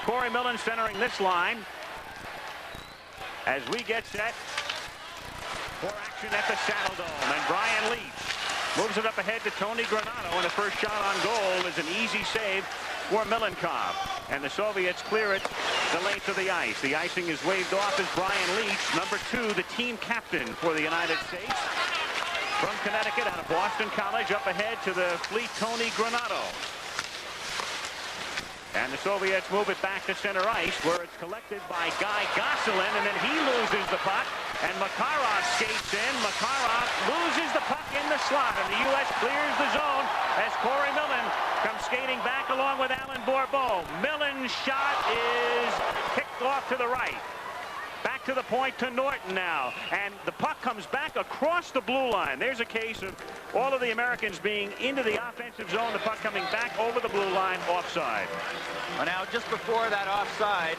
Corey Millen centering this line as we get set for action at the Saddle Dome. And Brian Leach moves it up ahead to Tony Granato, and the first shot on goal is an easy save for Milenkov. And the Soviets clear it the length of the ice. The icing is waved off as Brian Leach, number 2, the team captain for the United States. From Connecticut, out of Boston College, up ahead to the fleet Tony Granato. And the Soviets move it back to center ice, where it's collected by Guy Gosselin, and then he loses the puck, and Makarov skates in. Makarov loses the puck in the slot, and the U.S. clears the zone as Corey Millen comes skating back along with Alan Bourbeau. Millen's shot is kicked off to the right. Back to the point to Norton now, and the puck comes back across the blue line. There's a case of all of the Americans being into the offensive zone, the puck coming back over the blue line, offside. Well, now, just before that offside,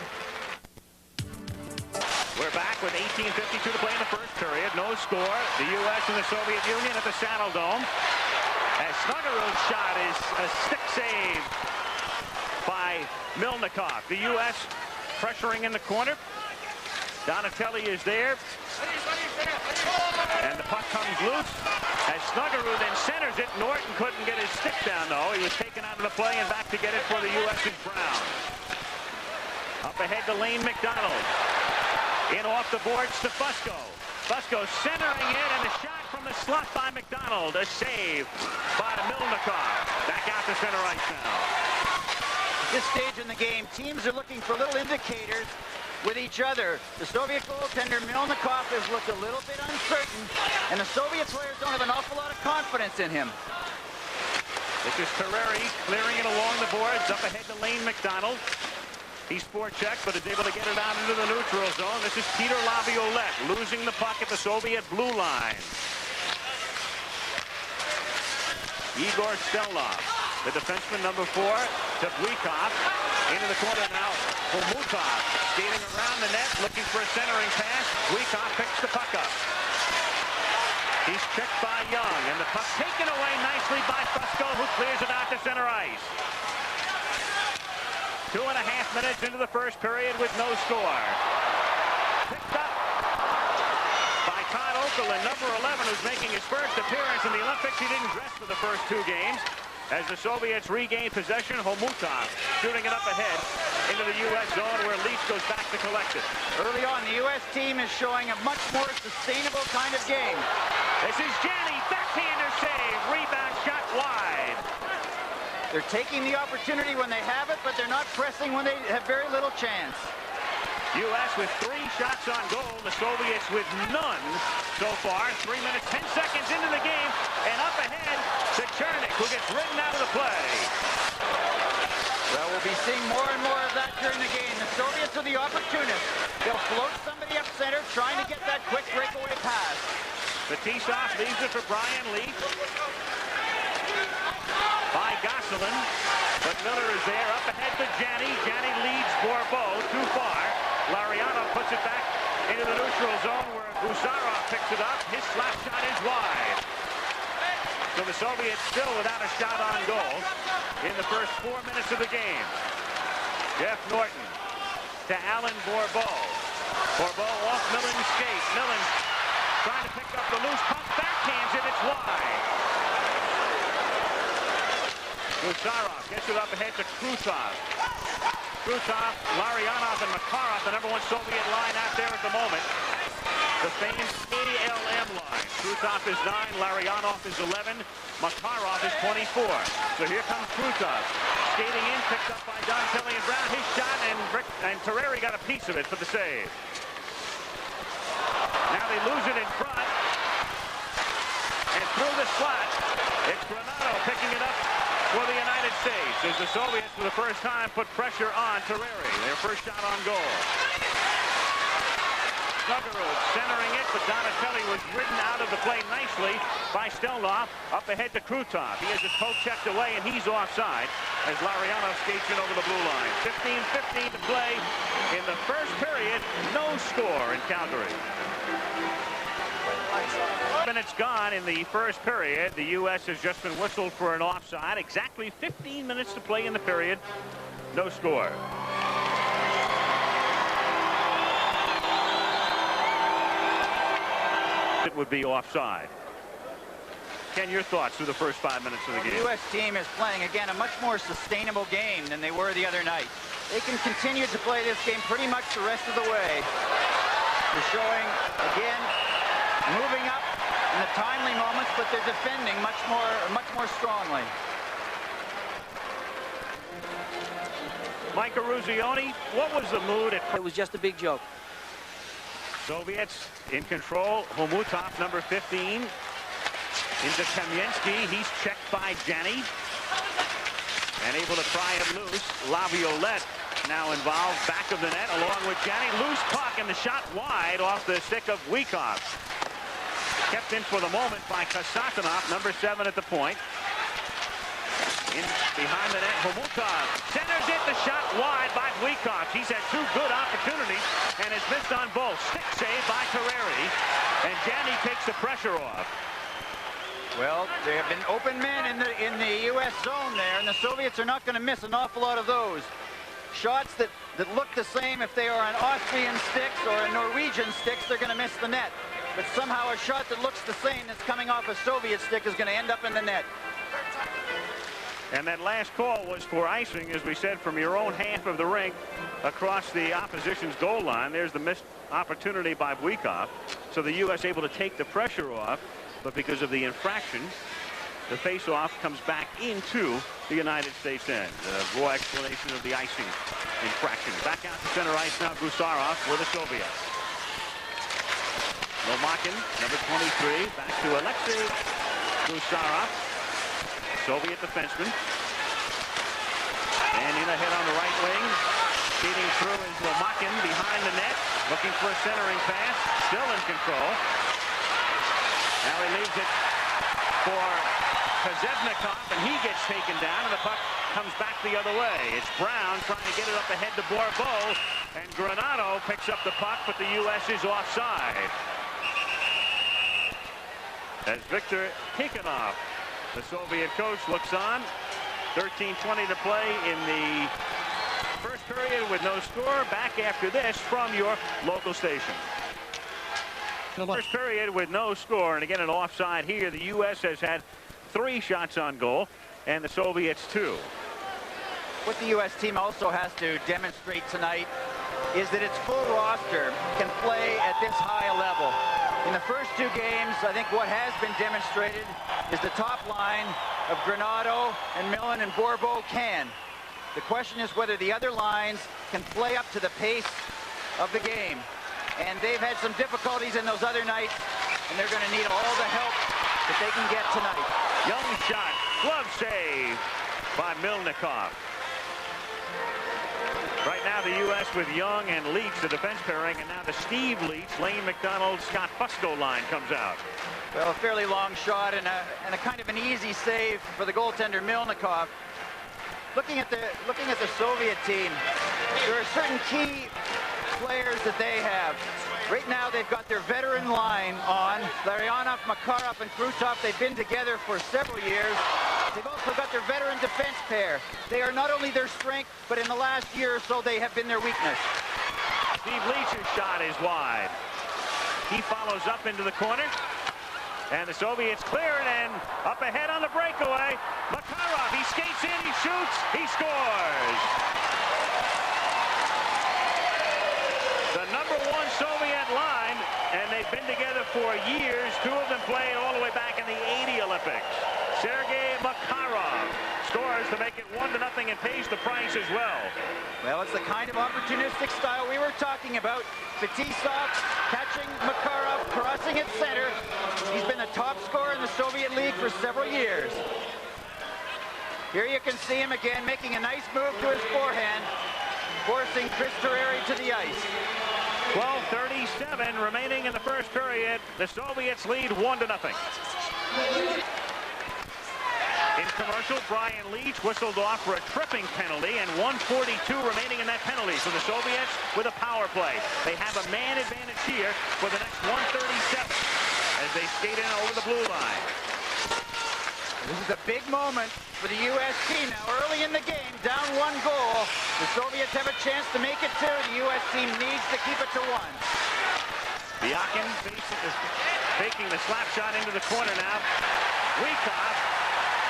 we're back with 18:52 to play in the first period. No score. The U.S. and the Soviet Union at the Saddle Dome. As Snuggerud's shot is a stick save by Milnikov. The U.S. pressuring in the corner. Donatelli is there, and the puck comes loose as Snuggerud then centers it. Norton couldn't get his stick down, though. He was taken out of the play, and back to get it for the U.S. is Brown. Up ahead to Lane McDonald. In off the boards to Fusco. Fusco centering it, and a shot from the slot by McDonald. A save by Milnikov. Back out to center ice now. At this stage in the game, teams are looking for little indicators with each other. The Soviet goaltender Milnikov has looked a little bit uncertain, and the Soviet players don't have an awful lot of confidence in him. This is Terreri clearing it along the boards, up ahead to Lane McDonald. He's forechecked, but is able to get it out into the neutral zone. This is Peter Laviolette losing the puck at the Soviet blue line. Igor Stelnov, the defenseman, number 4, to Blikov. Into the corner now for Mutov. Skating around the net, looking for a centering pass. Blikov picks the puck up. He's checked by Young, and the puck taken away nicely by Fusco, who clears it out to center ice. 2.5 minutes into the first period with no score. Picked up by Todd Okerlund, number 11, who's making his first appearance in the Olympics. He didn't dress for the first 2 games. As the Soviets regain possession, Homutov shooting it up ahead into the U.S. zone, where Leach goes back to collect it. Early on, the U.S. team is showing a much more sustainable kind of game. This is Janney, backhander save, rebound shot wide. They're taking the opportunity when they have it, but they're not pressing when they have very little chance. U.S. with 3 shots on goal, the Soviets with none so far. 3 minutes, 10 seconds into the game, and up ahead to Chernik, who gets ridden out of the play. Well, we'll be seeing more and more of that during the game. The Soviets are the opportunists. They'll float somebody up center, trying to get that quick breakaway pass. Fetisov leaves it for Brian Leach. By Gosselin, but Miller is there. Up ahead to Janney. Janney leads Bourbeau too far. Lariano puts it back into the neutral zone, where Buzarov picks it up. His slap shot is wide. So the Soviets still without a shot on goal in the first 4 minutes of the game. Jeff Norton to Alan Bourbeau. Bourbeau off Millen's skate. Millen trying to pick up the loose puck. Backhands it. It's wide. Buzarov gets it up ahead to Krutov. Krutov, Larionov, and Makarov, the number 1 Soviet line out there at the moment. The famed ALM line. Krutov is 9, Larionov is 11, Makarov is 24. So here comes Krutov. Skating in, picked up by Donatelli and Brown. His shot, and Terreri got a piece of it for the save. Now they lose it in front. And through the slot, it's Granato picking it up for the United States, as the Soviets for the first time put pressure on Terreri. Their first shot on goal. Snuggerud centering it, but Donatelli was ridden out of the play nicely by Stelnov. Up ahead to Krutov. He has his poke checked away, and he's offside as Lariano skates in over the blue line. 15:15 to play in the first period. No score in Calgary. Minutes gone in the first period. The U.S. has just been whistled for an offside. Exactly 15 minutes to play in the period. No score. it would be offside. Ken, your thoughts through the first 5 minutes of the game? The U.S. team is playing, again, a much more sustainable game than they were the other night. They can continue to play this game pretty much the rest of the way. They're showing, again, moving up in the timely moments, but they're defending much more strongly. Mike Eruzione, what was the mood at... It was just a big joke. Soviets in control. Homutov, number 15. Into Kamensky. He's checked by Janney. And able to pry him loose. Laviolette now involved back of the net along with Janney. Loose puck and the shot wide off the stick of Wikoff. Kept in for the moment by Kasatonov, number 7 at the point. In behind the net, Homutov centers it, the shot wide by Wikoff. He's had 2 good opportunities and has missed on both. Stick save by Carreri, and Janney takes the pressure off. Well, there have been open men in the U.S. zone there, and the Soviets are not going to miss an awful lot of those. Shots that look the same if they are on Austrian sticks or a Norwegian sticks, they're going to miss the net. But somehow a shot that looks the same that's coming off a Soviet stick is going to end up in the net. And that last call was for icing, as we said, from your own half of the rink across the opposition's goal line. There's the missed opportunity by Wikoff. So the U.S. able to take the pressure off, but because of the infraction, the face-off comes back into the United States end. The raw explanation of the icing infraction. Back out to center ice now, Gusarov with the Soviets. Lomakin, number 23, back to Alexei Gusarov, Soviet defenseman. And in ahead on the right wing. Feeding through is Lomakin behind the net. Looking for a centering pass. Still in control. Now he leaves it for Kozevnikov, and he gets taken down, and the puck comes back the other way. It's Brown trying to get it up ahead to Bourbeau, and Granato picks up the puck, but the U.S. is offside. As Viktor Tikhonov, the Soviet coach, looks on. 13:20 to play in the first period with no score. Back after this from your local station. First period with no score, and again an offside here. The U.S. has had 3 shots on goal, and the Soviets 2. What the U.S. team also has to demonstrate tonight is that its full roster can play at this high a level. In the first 2 games, I think what has been demonstrated is the top line of Granato and Millen and Bourbeau can. The question is whether the other lines can play up to the pace of the game. And they've had some difficulties in those other nights, and they're going to need all the help that they can get tonight. Young shot, glove save by Milnikov. Right now the U.S. with Young and Leach, the defense pairing, and now the Steve Leach, Lane McDonald, Scott Fusco line comes out. Well, a fairly long shot and a kind of an easy save for the goaltender Milnikov. Looking at the Soviet team, there are certain key players that they have. Right now they've got their veteran line on. Larionov, Makarov, and Krutov, they've been together for several years. They've also got their veteran defense pair. They are not only their strength, but in the last year or so they have been their weakness. Steve Leach's shot is wide. He follows up into the corner. And the Soviets clear it, and up ahead on the breakaway. Makarov, he skates in, he shoots, he scores. The number 1 Soviet line, and they've been together for years. 2 of them played all the way back in the '80 Olympics. Sergei Makarov scores to make it 1-0 and pays the price as well. Well, it's the kind of opportunistic style we were talking about. Fetisov catching Makarov, crossing at center. He's been the top scorer in the Soviet League for several years. Here you can see him again making a nice move to his forehand, forcing Chris Terreri to the ice. 12:37 remaining in the first period. The Soviets lead 1-0. In commercial, Brian Leach whistled off for a tripping penalty, and 1:42 remaining in that penalty. So the Soviets with a power play. They have a man advantage here for the next 1:37 as they skate in over the blue line. This is a big moment for the U.S. team. Now early in the game, down 1 goal. The Soviets have a chance to make it 2. The U.S. team needs to keep it to 1. Biakin faces Faking the slap shot into the corner now. Wekov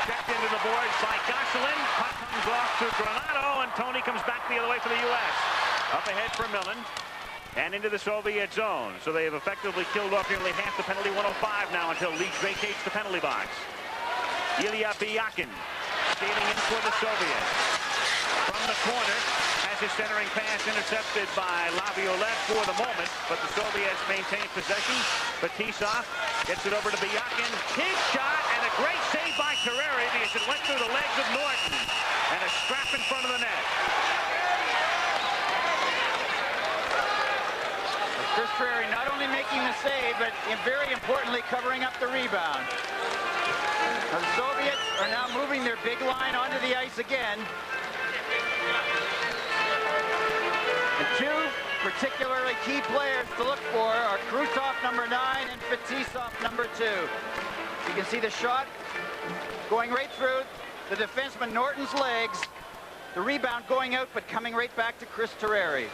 checked into the boards by Gosselin. Puck comes off to Granato, and Tony comes back the other way for the U.S. Up ahead for Millen. And into the Soviet zone. So they have effectively killed off nearly half the penalty. 105 now until Leach vacates the penalty box. Ilya Byakin skating in for the Soviets. From the corner, has his centering pass intercepted by Laviolette for the moment, but the Soviets maintain possession. Fetisov gets it over to Byakin. His shot, and a great save by Terreri because it went through the legs of Norton. And a scrap in front of the net. Chris Terreri not only making the save, but very importantly covering up the rebound. Now the Soviets are now moving their big line onto the ice again. And two particularly key players to look for are Krutov, number 9, and Fetisov, number 2. You can see the shot going right through the defenseman Norton's legs. The rebound going out, but coming right back to Chris Terreri.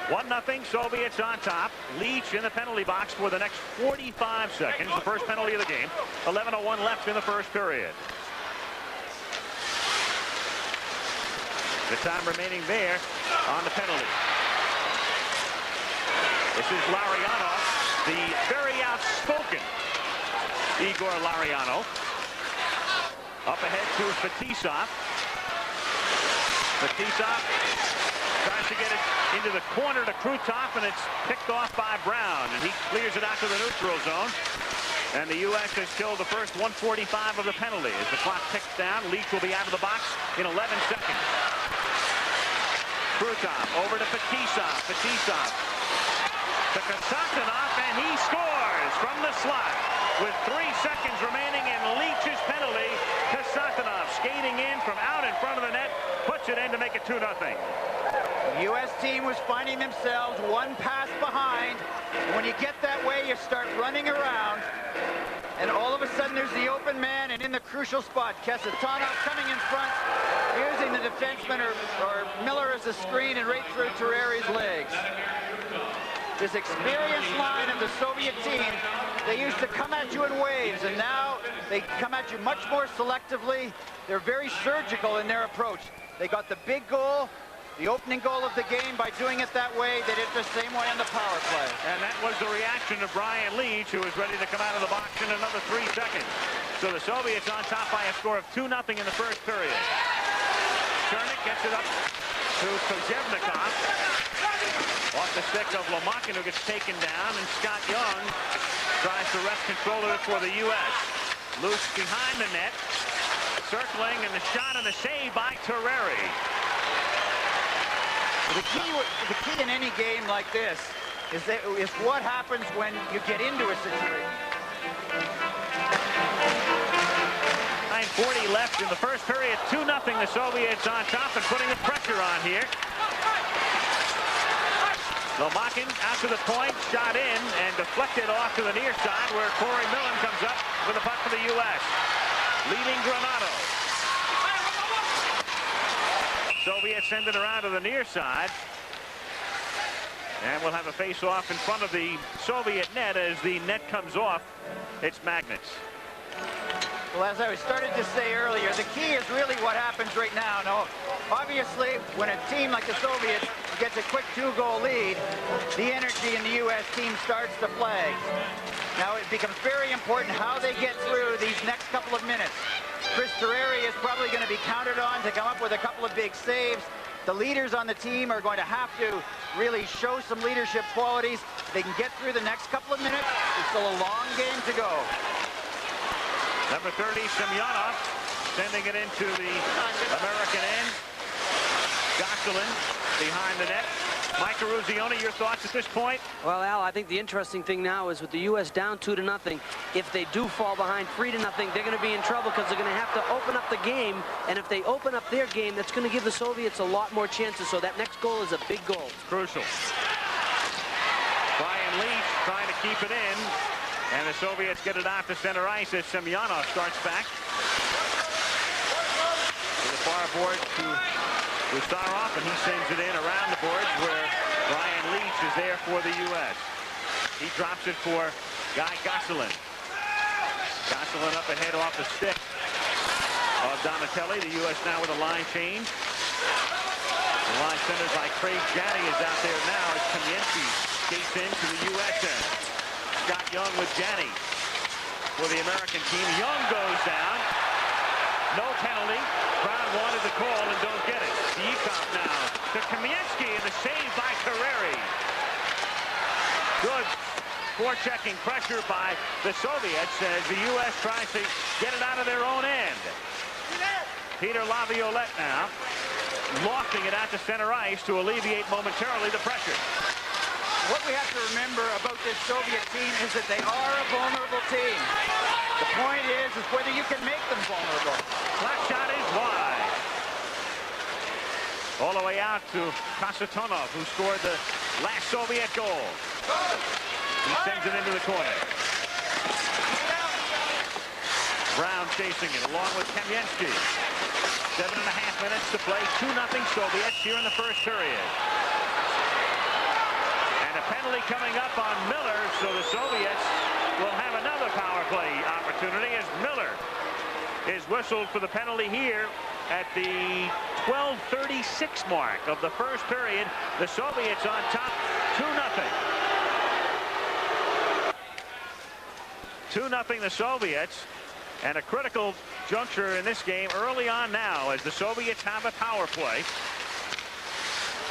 1-0 Soviets on top. Leach in the penalty box for the next 45 seconds. The first penalty of the game. 11:01 left in the first period. The time remaining there on the penalty. This is Larionov, the very outspoken Igor Larionov. Up ahead to Fetisov. Fetisov tries to get it into the corner to Krutov, and it's picked off by Brown, and he clears it out to the neutral zone. And the U.S. has killed the first 145 of the penalty. As the clock ticks down, Leach will be out of the box in 11 seconds. Krutov over to Fetisov. Fetisov to Konstantinov, and he scores from the slot. With 3 seconds remaining in Leach's penalty, Konstantinov skating in from out in front of the net, puts it in to make it 2-0. The U.S. team was finding themselves one pass behind. When you get that way, you start running around. And all of a sudden, there's the open man, and in the crucial spot, Kasatonov coming in front, using the defenseman or Miller as a screen and right through Terreri's legs. This experienced line of the Soviet team, they used to come at you in waves, and now they come at you much more selectively. They're very surgical in their approach. They got the big goal, the opening goal of the game, by doing it that way. They did it the same way on the power play. And that was the reaction of Brian Leach, who was ready to come out of the box in another 3 seconds. So the Soviets on top by a score of 2-0 in the first period. Chernik gets it up to Kozhevnikov. Off the stick of Lomakin, who gets taken down, and Scott Young tries to wrest control of it for the U.S. Loose behind the net, circling, and the shot and the save by Terreri. The key in any game like this is what happens when you get into a situation. 9:40 left in the first period. 2-0 the Soviets on top and putting the pressure on here. Lomakin out to the point, shot in, and deflected off to the near side, where Corey Millen comes up with a puck for the U.S. Leading Granato. Soviets send it around to the near side. And we'll have a face-off in front of the Soviet net. As the net comes off, it's Magnets. Well, as I started to say earlier, the key is really what happens right now. Now, obviously, when a team like the Soviets gets a quick 2-goal lead, the energy in the U.S. team starts to flag. Now, it becomes very important how they get through these next couple of minutes. Chris Terreri is probably going to be counted on to come up with a couple of big saves. The leaders on the team are going to have to really show some leadership qualities. They can get through the next couple of minutes. It's still a long game to go. Number 30, Semyonov, sending it into the American end. Gosselin behind the net. Mike Eruzione, your thoughts at this point? Well, Al, I think the interesting thing now is with the U.S. down 2-0, if they do fall behind 3-0, they're going to be in trouble because they're going to have to open up the game. And if they open up their game, that's going to give the Soviets a lot more chances. So that next goal is a big goal. It's crucial. Brian Leach trying to keep it in. And the Soviets get it out to center ice as Semyonov starts back. To the far board to Gusarov, and he sends it in around the boards where Brian Leach is there for the U.S. He drops it for Guy Gosselin. Gosselin up ahead off the stick of Donatelli. The U.S. now with a line change. The line centered by Craig Janney is out there now as Kamienski skates into the U.S. end. Scott Young with Janney for the American team. Young goes down. No penalty. Brown wanted the call and don't get it. Diekov now to Kamienski and the save by Carreri. Good forechecking pressure by the Soviets as the U.S. tries to get it out of their own end. Peter Laviolette now lofting it out to center ice to alleviate momentarily the pressure. What we have to remember about this Soviet team is that they are a vulnerable team. The point is whether you can make them vulnerable. Flat shot is wide. All the way out to Kasatonov, who scored the last Soviet goal. He sends it into the corner. Brown chasing it along with Kamienski. 7.5 minutes to play. 2-0 Soviets here in the first period. And a penalty coming up on Miller, so the Soviets will have another power play opportunity as Miller is whistled for the penalty here at the 12:36 mark of the first period. The Soviets on top, 2-0. 2-0 the Soviets, and a critical juncture in this game early on now as the Soviets have a power play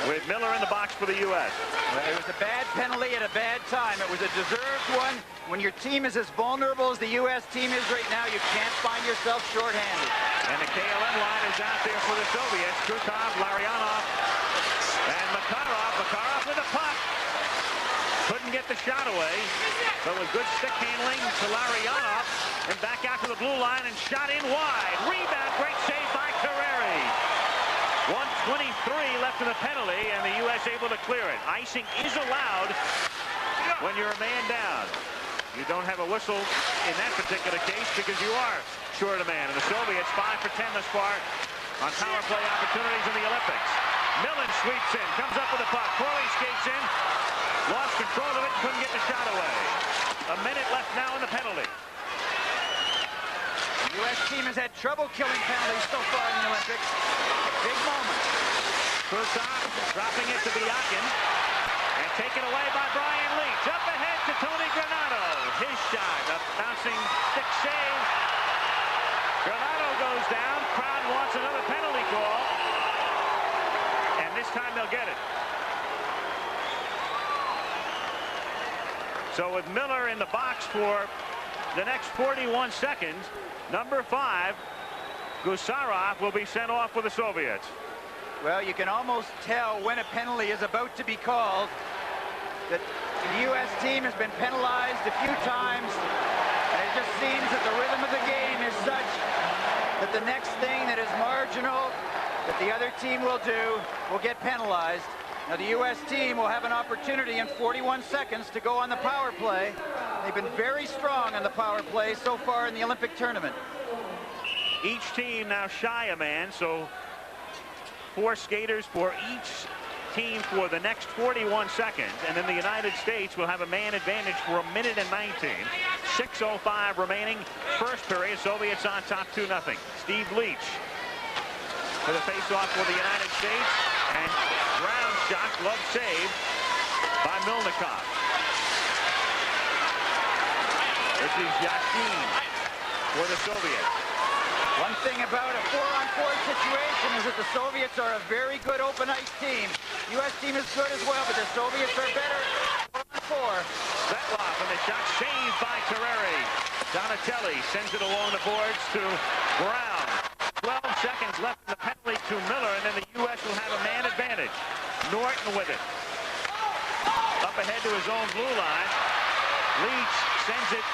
with Miller in the box for the U.S. Well, it was a bad penalty at a bad time. It was a deserved one. When your team is as vulnerable as the U.S. team is right now, you can't find yourself shorthanded. And the KLM line is out there for the Soviets. Krutov, Larionov, and Makarov. Makarov with a puck. Couldn't get the shot away, but with good stick handling to Larionov, and back out to the blue line and shot in wide. Rebound, great save by Carreri. 1:23 left in the penalty, and the U.S. able to clear it. Icing is allowed when you're a man down. You don't have a whistle in that particular case because you are short a man. And the Soviets 5 for 10 thus far on power play opportunities in the Olympics. Millen sweeps in, comes up with the puck. Corey skates in, lost control of it, couldn't get the shot away. A minute left now in the penalty. The U.S. team has had trouble killing penalties so far in the Olympics. Big moment. Krutov dropping it to Biakin and taken away by Brian Leach. Up ahead to Tony Granato. His shot, a bouncing stick save. Granato goes down. Crowd wants another penalty call. And this time they'll get it. So with Miller in the box for the next 41 seconds, number 5, Gusarov, will be sent off for the Soviets. Well, you can almost tell when a penalty is about to be called. That the U.S. team has been penalized a few times, and it just seems that the rhythm of the game is such that the next thing that is marginal that the other team will do will get penalized. Now, the U.S. team will have an opportunity in 41 seconds to go on the power play. They've been very strong on the power play so far in the Olympic tournament. Each team now shy a man, so 4 skaters for each team for the next 41 seconds. And then the United States will have a man advantage for 1:19. 6:05 remaining. First period, Soviets on top 2-0. Steve Leach for the face-off for the United States. And ground shot, glove save by Milnikov. This is Yashin for the Soviets. One thing about a 4-on-4 situation is that the Soviets are a very good open ice team. U.S. team is good as well, but the Soviets are better 4-on-4. Svetlov and the shot saved by Carreri. Donatelli sends it along the boards to Brown. 12 seconds left in the penalty to Miller, and then the U.S. will have a man advantage. Norton with it. Up ahead to his own blue line. Leach sends it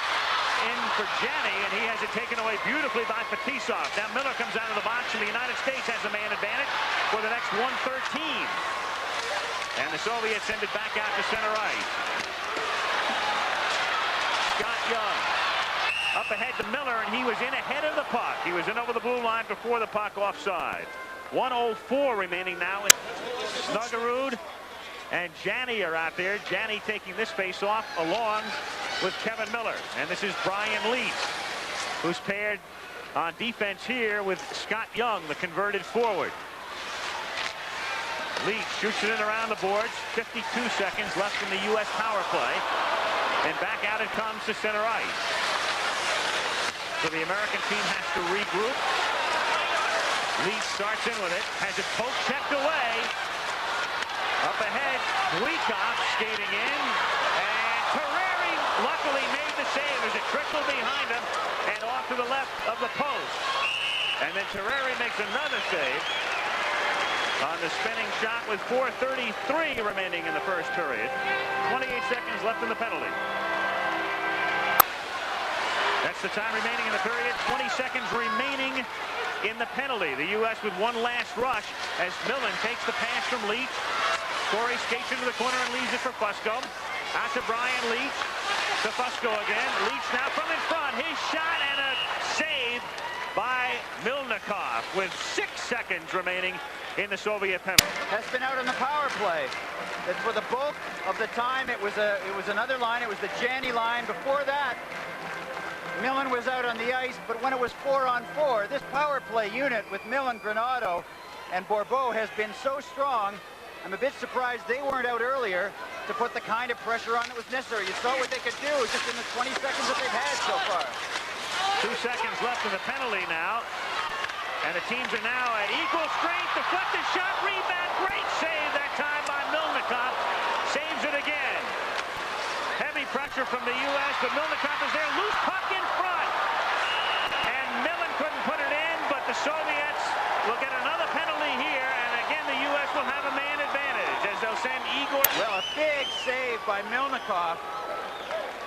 in for Janney, and he has it taken away beautifully by Fetisov. Now Miller comes out of the box, and the United States has a man advantage for the next 1:13. And the Soviets send it back out to center ice. Scott Young up ahead to Miller, and he was in ahead of the puck. He was in over the blue line before the puck offside. 1:04 remaining now. Snuggerud and Janney are out there. Janney taking this face-off along with Kevin Miller. And this is Brian Leach, who's paired on defense here with Scott Young, the converted forward. Leach shoots it in around the boards. 52 seconds left in the U.S. power play. And back out it comes to center ice. So the American team has to regroup. Leach starts in with it. Has it poke checked away. Up ahead, Guikov skating in. And Terreri luckily made the save as it trickled behind him and off to the left of the post. And then Terreri makes another save on the spinning shot with 4:33 remaining in the first period. 28 seconds left in the penalty. That's the time remaining in the period. 20 seconds remaining in the penalty. The U.S. with one last rush as Millen takes the pass from Leach. Corey skates into the corner and leaves it for Fusco. Out to Brian Leach. To Fusco again. Leach now from in front. His shot and a save by Milnikov with 6 seconds remaining in the Soviet penalty. Has been out on the power play. That for the bulk of the time it was another line. It was the Janney line. Before that, Millen was out on the ice, but when it was 4-on-4, this power play unit with Millen, Granato, and Bourbeau has been so strong. I'm a bit surprised they weren't out earlier to put the kind of pressure on that was necessary. You saw what they could do just in the 20 seconds that they've had so far. 2 seconds left in the penalty now. And the teams are now at equal strength. Deflected shot, rebound, great save that time by Milnikov. Saves it again. Heavy pressure from the U.S., but Milnikov is there. Loose puck in front. And Millen couldn't put it in, but the Soviets will get another penalty here. And again, the U.S. will have a man advantage as they'll send Igor. Well, a big save by Milnikov.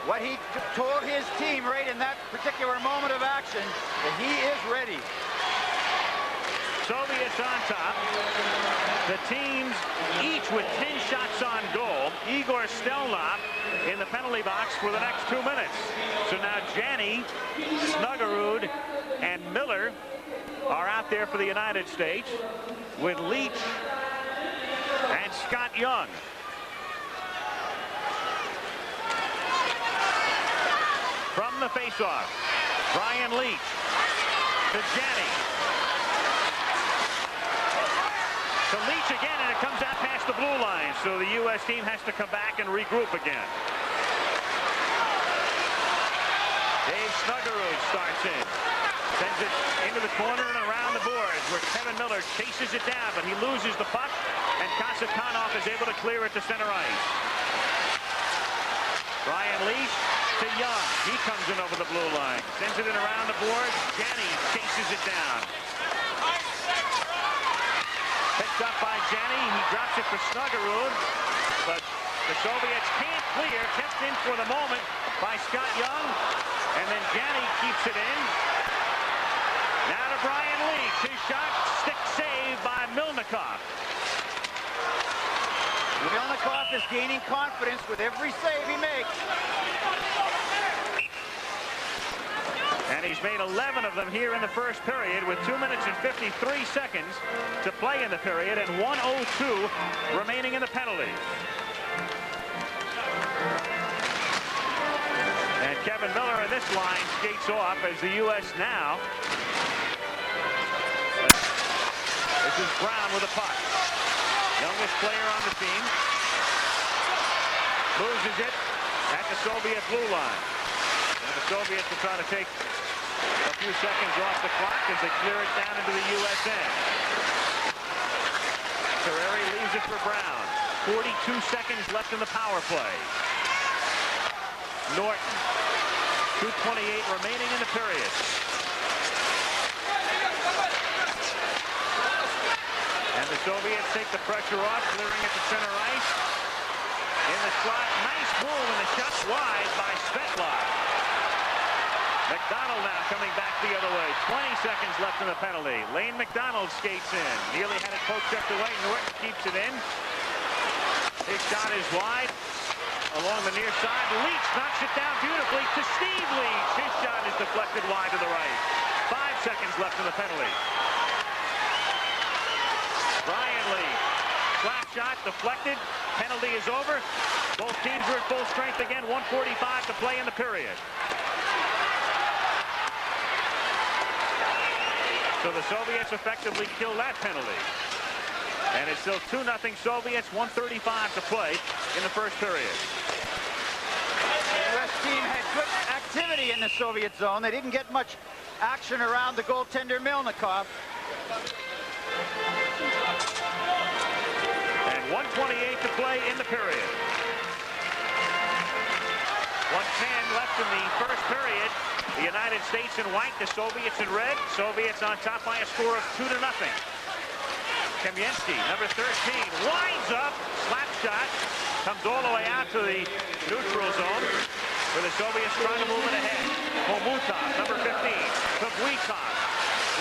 What he told his team right in that particular moment of action, that he is ready. Soviets on top. The teams each with 10 shots on goal. Igor Stelnov in the penalty box for the next 2 minutes. So now Janney, Snuggerud, and Miller are out there for the United States with Leach and Scott Young. From the faceoff, Brian Leach to Janney. To Leach again, and it comes out past the blue line. So the U.S. team has to come back and regroup again. Dave Snuggerud starts in. Sends it into the corner and around the boards where Kevin Miller chases it down, but he loses the puck, and Kasatonov is able to clear it to center ice. Brian Leach to Young. He comes in over the blue line. Sends it in around the boards. Janney chases it down. Picked up by Janney. He drops it for Snuggerud, but the Soviets can't clear. Kept in for the moment by Scott Young, and then Janney keeps it in. Now to Brian Leach. His shot, stick save by Milnikov. Milnikov is gaining confidence with every save he makes. And he's made 11 of them here in the first period with 2 minutes and 53 seconds to play in the period and 1:02 remaining in the penalty. And Kevin Miller in this line skates off as the U.S. now. This is Brown with a puck. Youngest player on the team. Loses it at the Soviet blue line. And the Soviets will try to take a few seconds off the clock as they clear it down into the U.S. end. Terreri leaves it for Brown. 42 seconds left in the power play. Norton. 2:28 remaining in the period. And the Soviets take the pressure off, clearing it to center ice. In the slot, nice move, and the shot's wide by Svetlov. McDonald now coming back the other way. 20 seconds left in the penalty. Lane McDonald skates in. Nearly had it poke checked away. Norton keeps it in. His shot is wide. Along the near side, Leach knocks it down beautifully to Steve Leach. His shot is deflected wide to the right. 5 seconds left in the penalty. Brian Leach slap shot deflected. Penalty is over. Both teams are at full strength again. 1:45 to play in the period. So the Soviets effectively kill that penalty. And it's still 2-0 Soviets, 1:35 to play in the first period. The U.S. team had good activity in the Soviet zone. They didn't get much action around the goaltender Milnikov. And 1:28 to play in the period. 1:10 left in the first period. The United States in white, the Soviets in red. Soviets on top by a score of 2-0. Kamensky, number 13, winds up, slap shot, comes all the way out to the neutral zone, where the Soviets trying to move it ahead. Komutov, number 15, to Vuikov.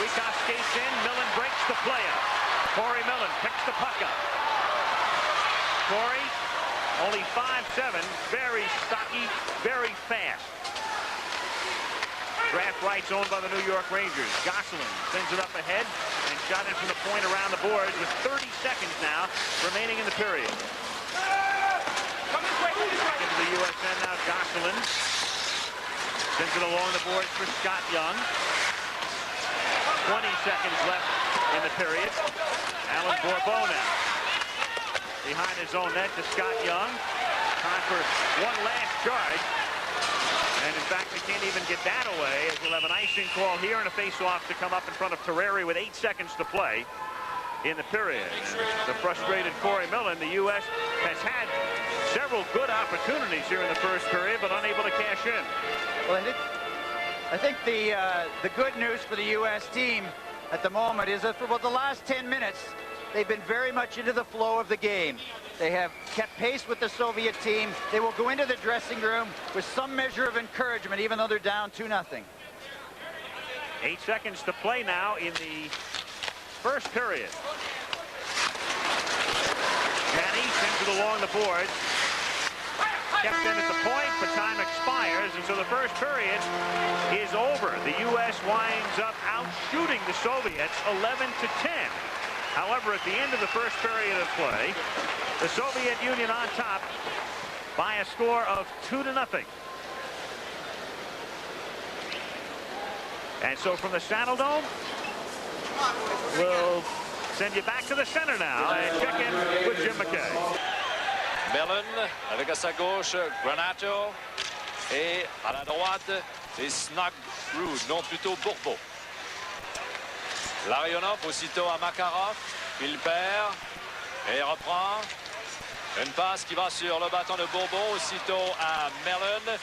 Vuikov skates in, Millen breaks the play up. Corey Millen picks the puck up. Corey, only 5'7", very stocky, very fast. Draft rights owned by the New York Rangers. Gosselin sends it up ahead and shot in from the point around the boards with 30 seconds now remaining in the period. Into the U.S. end now, Gosselin sends it along the boards for Scott Young. 20 seconds left in the period. Alan Bourbeau now. Behind his own net to Scott Young. Time for one last charge. And in fact, they can't even get that away, as we'll have an icing call here and a face-off to come up in front of Terreri with 8 seconds to play in the period. And the frustrated Corey Millen, the U.S. has had several good opportunities here in the first period, but unable to cash in. Well, I think the good news for the U.S. team at the moment is that for about the last 10 minutes, they've been very much into the flow of the game. They have kept pace with the Soviet team. They will go into the dressing room with some measure of encouragement, even though they're down 2-0. 8 seconds to play now in the first period. Janney sends it along the boards. Kept in at the point, but time expires, and so the first period is over. The U.S. winds up out-shooting the Soviets 11-10. However, at the end of the first period of play, the Soviet Union on top by a score of 2-0. And so from the Saddle Dome, we'll send you back to the center now and check in with Jim McKay. Millen avec à sa gauche Granato et à la droite c'est Snuggerud, non plutôt Bourbeau. Larionov aussitôt à Makarov, il perd et reprend. Une passe qui va sur le bâton de Bourbeau, aussitôt à Millen.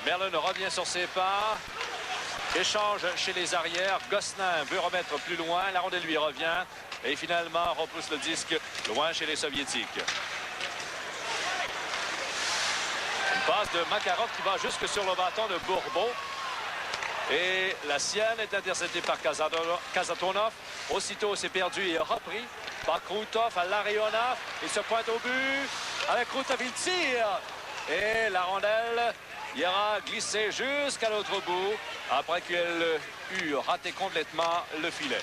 Millen revient sur ses pas. Échange chez les arrières. Gosselin veut remettre plus loin. La rondelle lui revient. Et finalement repousse le disque loin chez les Soviétiques. Une passe de Makarov qui va jusque sur le bâton de Bourbeau. Et la sienne est interceptée par Kazatonov. Aussitôt, c'est perdu et repris par Krutov à Larionov. Il se pointe au but. Avec Krutov, il tire. Et la rondelle ira glisser jusqu'à l'autre bout après qu'elle eut raté complètement le filet.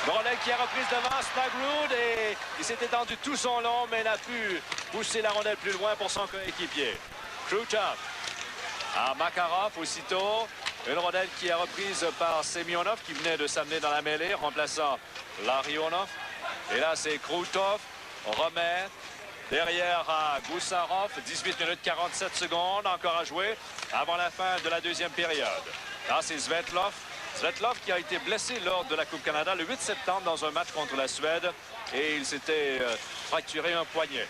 Une rondelle qui est reprise devant Snuggerud et il s'est étendu tout son long mais n'a pu pousser la rondelle plus loin pour son coéquipier. Krutov à Makarov aussitôt. Une rondelle qui est reprise par Semyonov qui venait de s'amener dans la mêlée, remplaçant Larionov. Et là, c'est Krutov. On remet derrière à Goussarov. 18 minutes 47 secondes encore à jouer avant la fin de la deuxième période. Là, c'est Svetlov. Svetlov qui a été blessé lors de la Coupe Canada le 8 septembre dans un match contre la Suède. Et il s'était fracturé un poignet.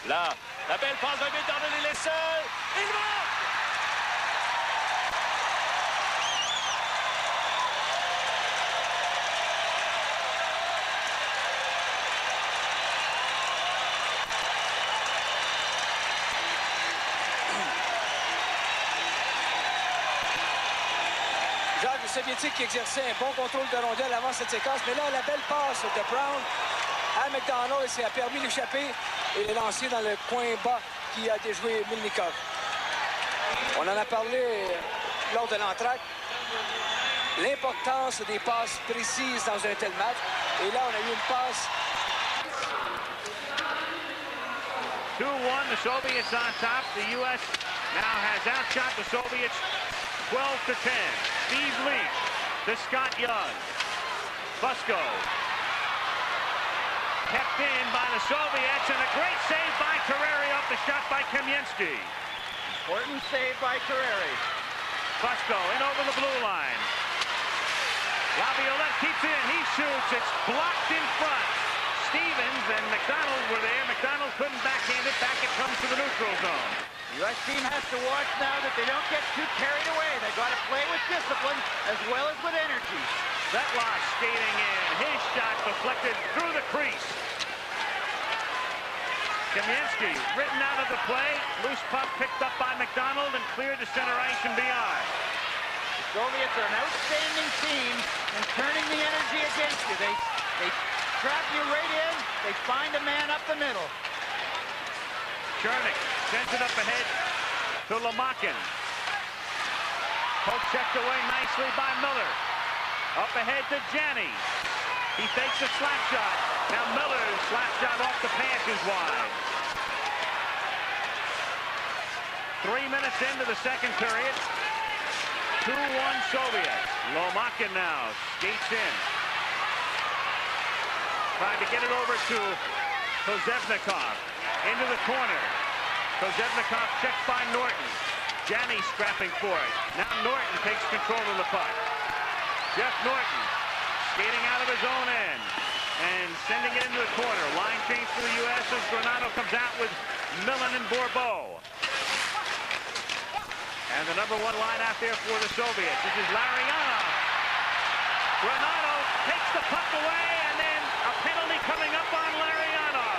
Là, la belle passe de Bédardel, il est seul. Il va! Les Soviétiques qui exerçaient un bon contrôle de rondelle avant cette séquence. Mais là, la belle passe de Brown à McDonald, et ça a permis d'échapper et de lancer dans le coin bas qui a déjoué Milnikov. On en a parlé lors de l'entracte. L'importance des passes précises dans un tel match. Et là, on a eu une passe 2-1, the Soviets on top. The U.S. now has outshot the Soviets 12-10. Steve Leach to Scott Young. Fusco kept in by the Soviets, and a great save by Carreri off the shot by Kamensky. Important save by Carreri. Fusco in over the blue line. Laviolette keeps in. He shoots. It's blocked in front. Stevens and McDonald were there. McDonald couldn't backhand it. Back it comes to the neutral zone. The U.S. team has to watch now that they don't get too carried away. They've got to play with discipline as well as with energy. Zetlas skating in. His shot deflected through the crease. Kamensky written out of the play. Loose puck picked up by McDonald and cleared to center ice and beyond. The Soviets are an outstanding team in turning the energy against you. They trap you right in. They find a man up the middle. Chernik sends it up ahead to Lamakin. Poke checked away nicely by Miller. Up ahead to Janney. He fakes a slap shot. Now Miller's slap shot off the pass is wide. 3 minutes into the second period. 2-1 Soviets. Lomakin now skates in. Trying to get it over to Kozevnikov. Into the corner. Kozevnikov checked by Norton. Janney scrapping for it. Now Norton takes control of the puck. Jeff Norton skating out of his own end and sending it into the corner. Line change for the U.S. as Granato comes out with Millen and Bourbeau. And the #1 line out there for the Soviets. This is Larionov. Granato takes the puck away, and then a penalty coming up on Larionov.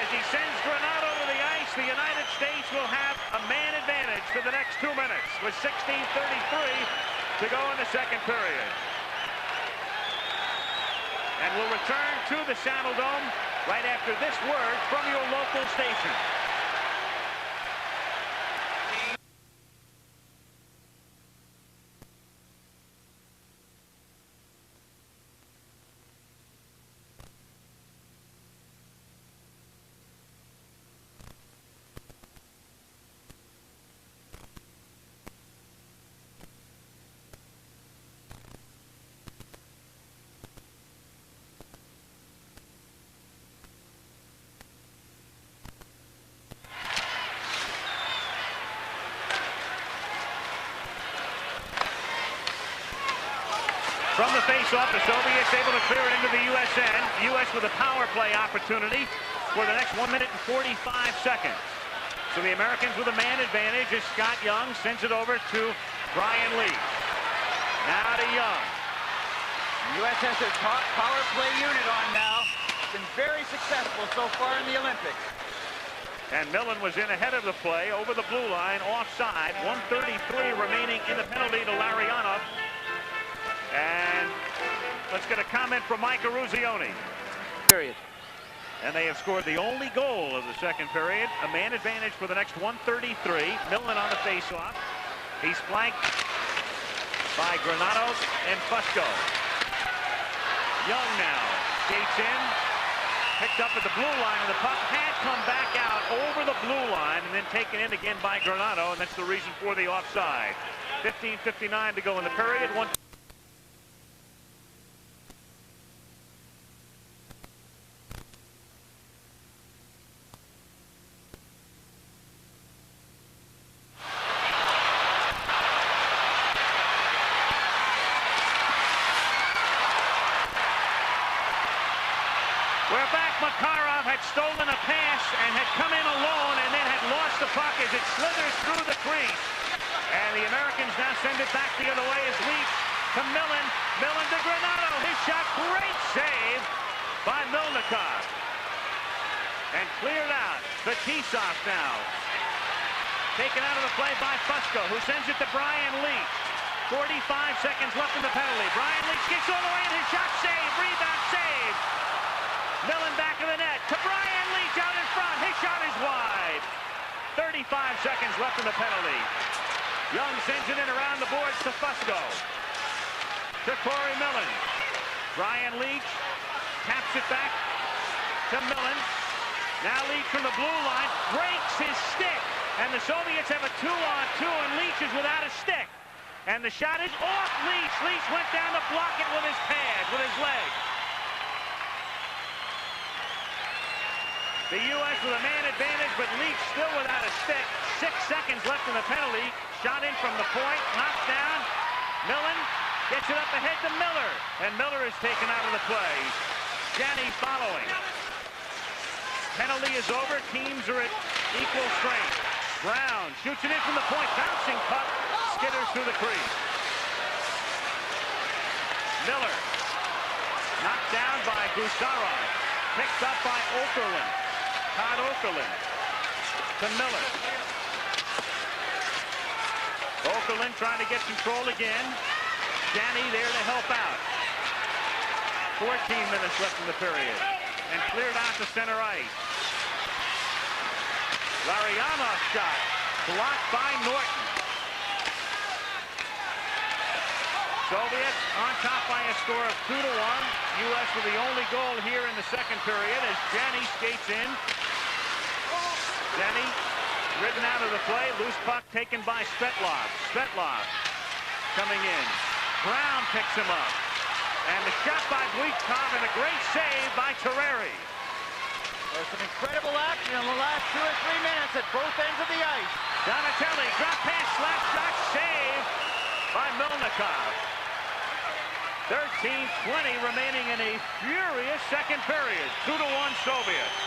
As he sends Granato to the ice, the United States will have a man advantage for the next 2 minutes with 16:33 to go in the second period. And we'll return to the Saddle Dome right after this word from your local station. From the face-off, the Soviets able to clear it into the U.S. end. U.S. with a power play opportunity for the next 1 minute and 45 seconds. So the Americans with a man advantage as Scott Young sends it over to Brian Leach. Now to Young. The U.S. has their top power play unit on now. Been very successful so far in the Olympics. And Millen was in ahead of the play over the blue line, offside. 1:33 remaining in the penalty to Larionov. And let's get a comment from Mike Eruzione. Period. And they have scored the only goal of the second period. A man advantage for the next 1:33. Millen on the faceoff. He's flanked by Granato and Fusco. Young now skates in. Picked up at the blue line, and the puck had come back out over the blue line and then taken in again by Granato, and that's the reason for the offside. 15:59 to go in the period. We're back. Makarov had stolen a pass and had come in alone and then had lost the puck as it slithers through the crease. And the Americans now send it back the other way as Leach to Millen. Millen to Granato. His shot, great save by Milnikov. And cleared out. Fetisov now. Taken out of the play by Fusco, who sends it to Brian Leach. 45 seconds left in the penalty. Brian Leach kicks all the way in. His shot saved. Rebound saved. Millen back of the net to Brian Leach out in front. His shot is wide. 35 seconds left in the penalty. Young sends it in around the boards to Fusco. To Corey Millen. Brian Leach taps it back to Millen. Now Leach from the blue line breaks his stick. And the Soviets have a 2-on-2, and Leach is without a stick. And the shot is off Leach. Leach went down to block it with his pad, with his leg. The U.S. with a man advantage, but Leach still without a stick. 6 seconds left in the penalty. Shot in from the point, knocked down. Millen gets it up ahead to Miller. And Miller is taken out of the play. Janney following. Penalty is over. Teams are at equal strength. Brown shoots it in from the point. Bouncing puck. Skitters through the crease. Miller. Knocked down by Gusarov. Picked up by Okerlund. Todd Okerlund. To Miller. Okerlund trying to get control again. Janney there to help out. 14 minutes left in the period. And cleared out to center ice. Larionov shot. Blocked by Norton. Soviets on top by a score of 2-1. U.S. with the only goal here in the second period as Janney skates in. Janney ridden out of the play. Loose puck taken by Svetlov. Svetlov coming in. Brown picks him up. And the shot by Bleachkov and a great save by Terreri. There's some incredible action in the last 2 or 3 minutes at both ends of the ice. Donatelli, drop pass, slap shot, save by Milnikov. 13:20 remaining in a furious second period. 2-1 Soviets.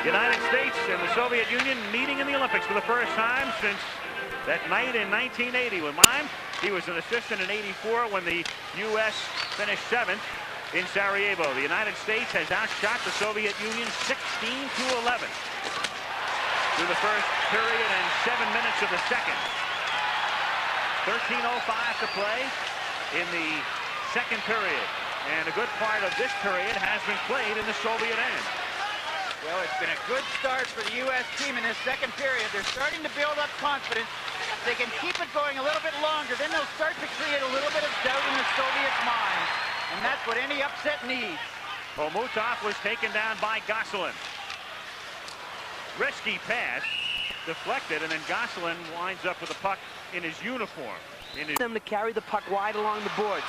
United States and the Soviet Union meeting in the Olympics for the first time since that night in 1980. When he was an assistant in '84 when the U.S. finished 7th in Sarajevo. The United States has outshot the Soviet Union 16-11 through the first period and 7 minutes of the second. 13:05 to play in the second period. And a good part of this period has been played in the Soviet end. Well, it's been a good start for the U.S. team in this second period. They're starting to build up confidence. If they can keep it going a little bit longer, then they'll start to create a little bit of doubt in the Soviets' minds. And that's what any upset needs. Omutov was taken down by Gosselin. Risky pass, deflected, and then Gosselin winds up with the puck in his uniform. Them to carry the puck wide along the boards.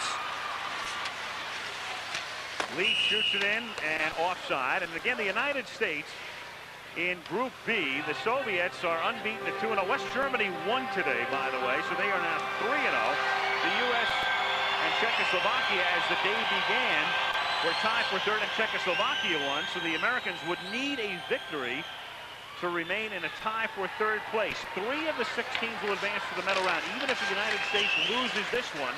Lee shoots it in and offside. And again, the United States in Group B, the Soviets are unbeaten at 2-0. West Germany won today, by the way, so they are now 3-0. The U.S. and Czechoslovakia, as the day began, were tied for third, and Czechoslovakia won, so the Americans would need a victory to remain in a tie for third place. 3 of the 6 teams will advance to the medal round. Even if the United States loses this one,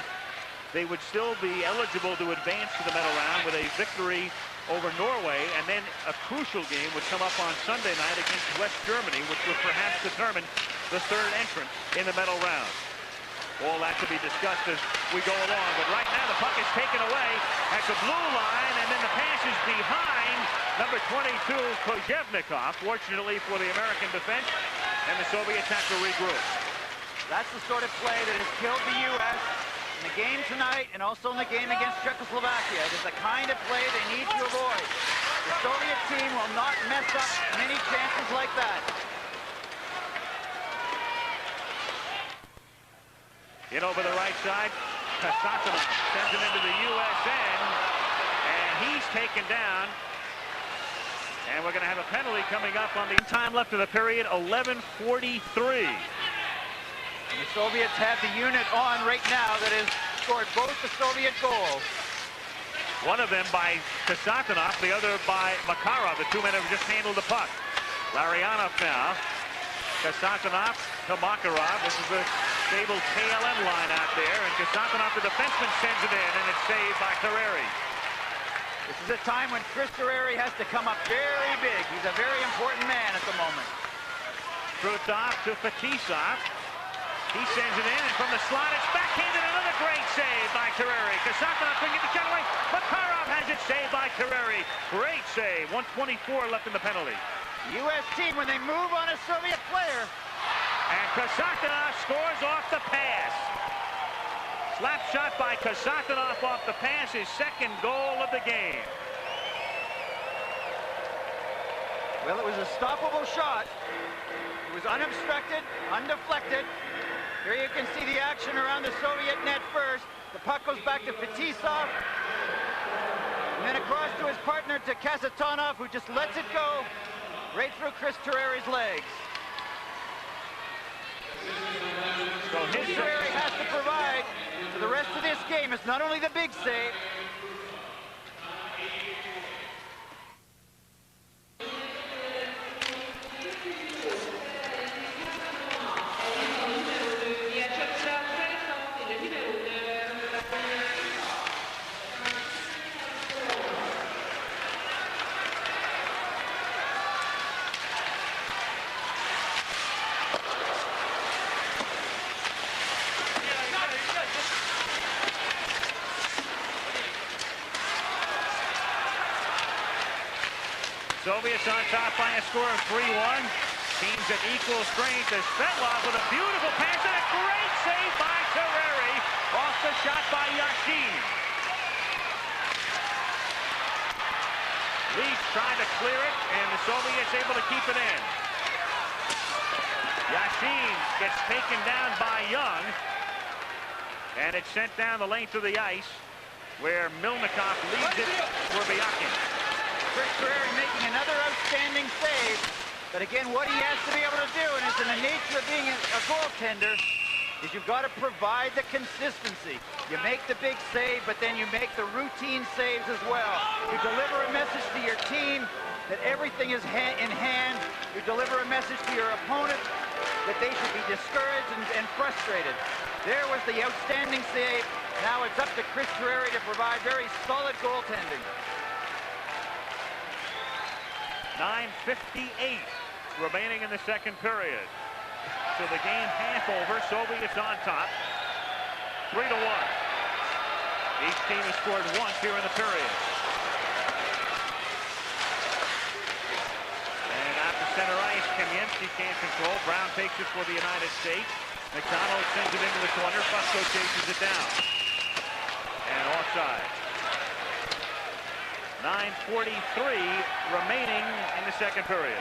they would still be eligible to advance to the medal round with a victory over Norway, and then a crucial game would come up on Sunday night against West Germany, which would perhaps determine the third entrant in the medal round. All that to be discussed as we go along, but right now the puck is taken away at the blue line, and then the pass is behind number 22, Kozhevnikov, fortunately for the American defense, and the Soviets have to regroup. That's the sort of play that has killed the U.S. in the game tonight and also in the game against Czechoslovakia. It is the kind of play they need to avoid. The Soviet team will not mess up many chances like that. In over the right side, Kasatonov sends it into the U.S. end, and he's taken down. And we're going to have a penalty coming up on the time left of the period, 11:43. The Soviets have the unit on right now that has scored both the Soviet goals. One of them by Kasatonov, the other by Makarov. The 2 men have just handled the puck. Larionov now. Kasatonov to Makarov. This is the stable KLM line out there. And Kasatonov, the defenseman, sends it in, and it's saved by Terreri. This is a time when Chris Terreri has to come up very big. He's a very important man at the moment. Krutov to Fetisov. He sends it in, and from the slot, it's backhanded. Another great save by Terreri. Kasatonov couldn't get the shot away. Makarov has it saved by Terreri. Great save. 1:24 left in the penalty. U.S. team, when they move on a Soviet player. And Kasatonov scores off the pass. Slap shot by Kasatonov off the pass, his second goal of the game. Well, it was a stoppable shot. It was unobstructed, undeflected. Here you can see the action around the Soviet net first. The puck goes back to Fetisov. And then across to his partner, to Kasatonov, who just lets it go right through Chris Terreri's legs. So Chris Terreri has to provide for the rest of this game. It's not only the big save. Soviets on top by a score of 3-1. Teams at equal strength as Svetlov with a beautiful pass and a great save by Terreri off the shot by Yashin. Leafs trying to clear it, and the Soviets able to keep it in. Yashin gets taken down by Young, and it's sent down the length of the ice, where Milnikov leads it for Byakin. Chris Terreri making another outstanding save. But again, what he has to be able to do, and it's in the nature of being a goaltender, is you've got to provide the consistency. You make the big save, but then you make the routine saves as well. You deliver a message to your team that everything is in hand. You deliver a message to your opponent that they should be discouraged and frustrated. There was the outstanding save. Now it's up to Chris Terreri to provide very solid goaltending. 9:58 remaining in the second period. So the game half over. Soviets on top. 3-1. Each team has scored once here in the period. And out to center ice, Kamensky can't control. Brown takes it for the United States. McDonald sends it into the corner. Fusco chases it down. And offside. 9:43 remaining in the second period.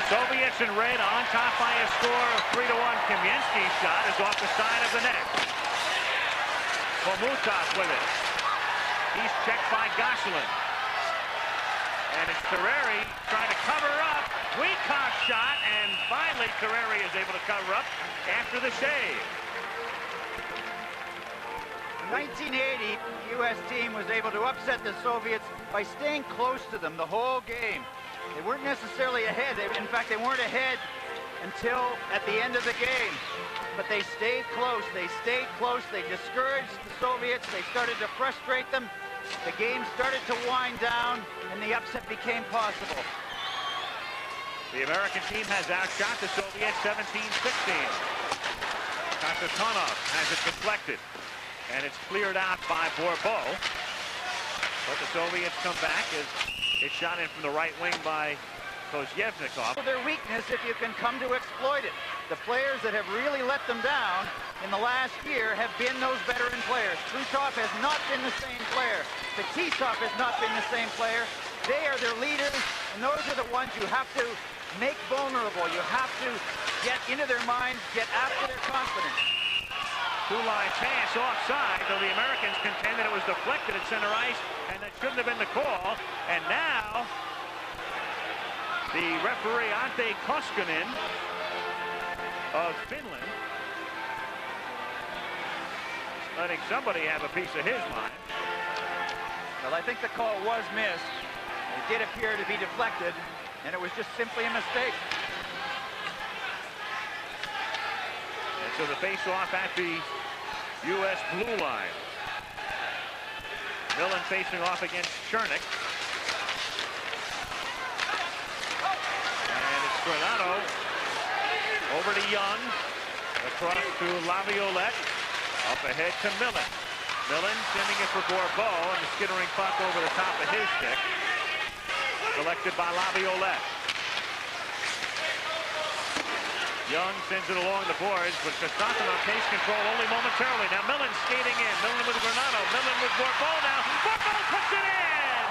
Soviets in red on top by a score of 3-1. Kamensky's shot is off the side of the net. Khomutov with it. He's checked by Gosselin. And it's Terreri trying to cover up. Weekoff's shot, and finally Terreri is able to cover up after the save. In 1980, the U.S. team was able to upset the Soviets by staying close to them the whole game. They weren't necessarily ahead. In fact, they weren't ahead until at the end of the game. But they stayed close. They stayed close. They discouraged the Soviets. They started to frustrate them. The game started to wind down, and the upset became possible. The American team has outshot the Soviets 17-16. Kasatonov has it deflected, and it's cleared out by Bourbeau. But the Soviets come back as it's shot in from the right wing by Kozyevnikov. Their weakness, if you can come to exploit it. The players that have really let them down in the last year have been those veteran players. Krutov has not been the same player. Fetisov has not been the same player. They are their leaders, and those are the ones you have to make vulnerable. You have to get into their minds, get after their confidence. Two-line pass offside, though the Americans contend that it was deflected at center ice, and that shouldn't have been the call. And now, the referee, Ante Koskinen of Finland, letting somebody have a piece of his mind. Well, I think the call was missed. It did appear to be deflected, and it was just simply a mistake. And so the face-off at the U.S. blue line. Millen facing off against Chernik. And it's Granado over to Young. Across to Laviolette. Up ahead to Millen. Millen sending it for Bourbeau, and the skittering puck over the top of his stick. Collected by Laviolette. Young sends it along the boards, but Gustafsson on pace control only momentarily. Now Millen skating in. Millen with Granado. Millen with Bourbeau now. Bourbeau puts it in!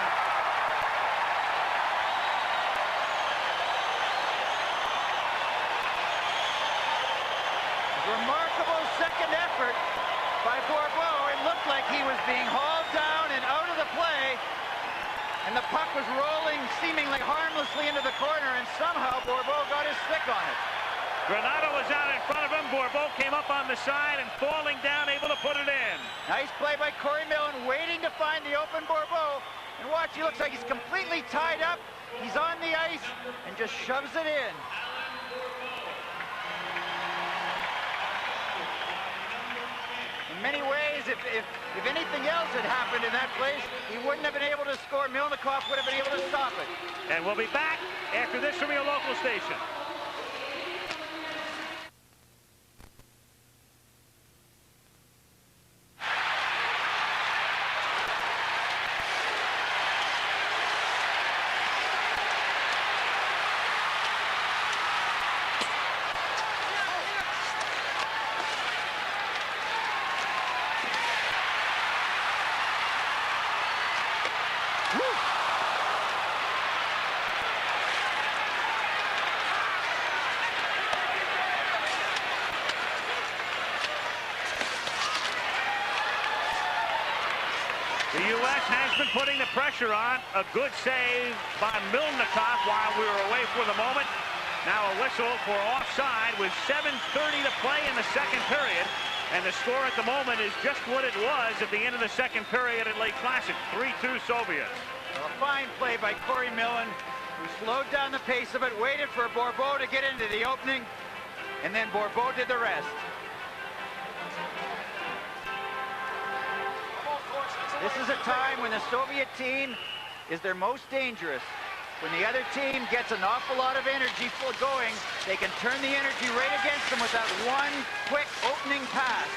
Remarkable second effort by Bourbeau. It looked like he was being hauled down and out of the play, and the puck was rolling seemingly harmlessly into the corner, and somehow Bourbeau got his stick on it. Granado was out in front of him. Bourbeau came up on the side and falling down, able to put it in. Nice play by Corey Millen, waiting to find the open Bourbeau. And watch, he looks like he's completely tied up. He's on the ice and just shoves it in. In many ways, if anything else had happened in that place, he wouldn't have been able to score. Milnikov would have been able to stop it. And we'll be back after this from your local station. The U.S. has been putting the pressure on. A good save by Milnikov while we were away for the moment. Now a whistle for offside with 7:30 to play in the second period. And the score at the moment is just what it was at the end of the second period at Lake Placid. 3-2 Soviets. Well, a fine play by Corey Millen, who slowed down the pace of it, waited for Bourbeau to get into the opening, and then Bourbeau did the rest. This is a time when the Soviet team is their most dangerous. When the other team gets an awful lot of energy going, they can turn the energy right against them with that one quick opening pass.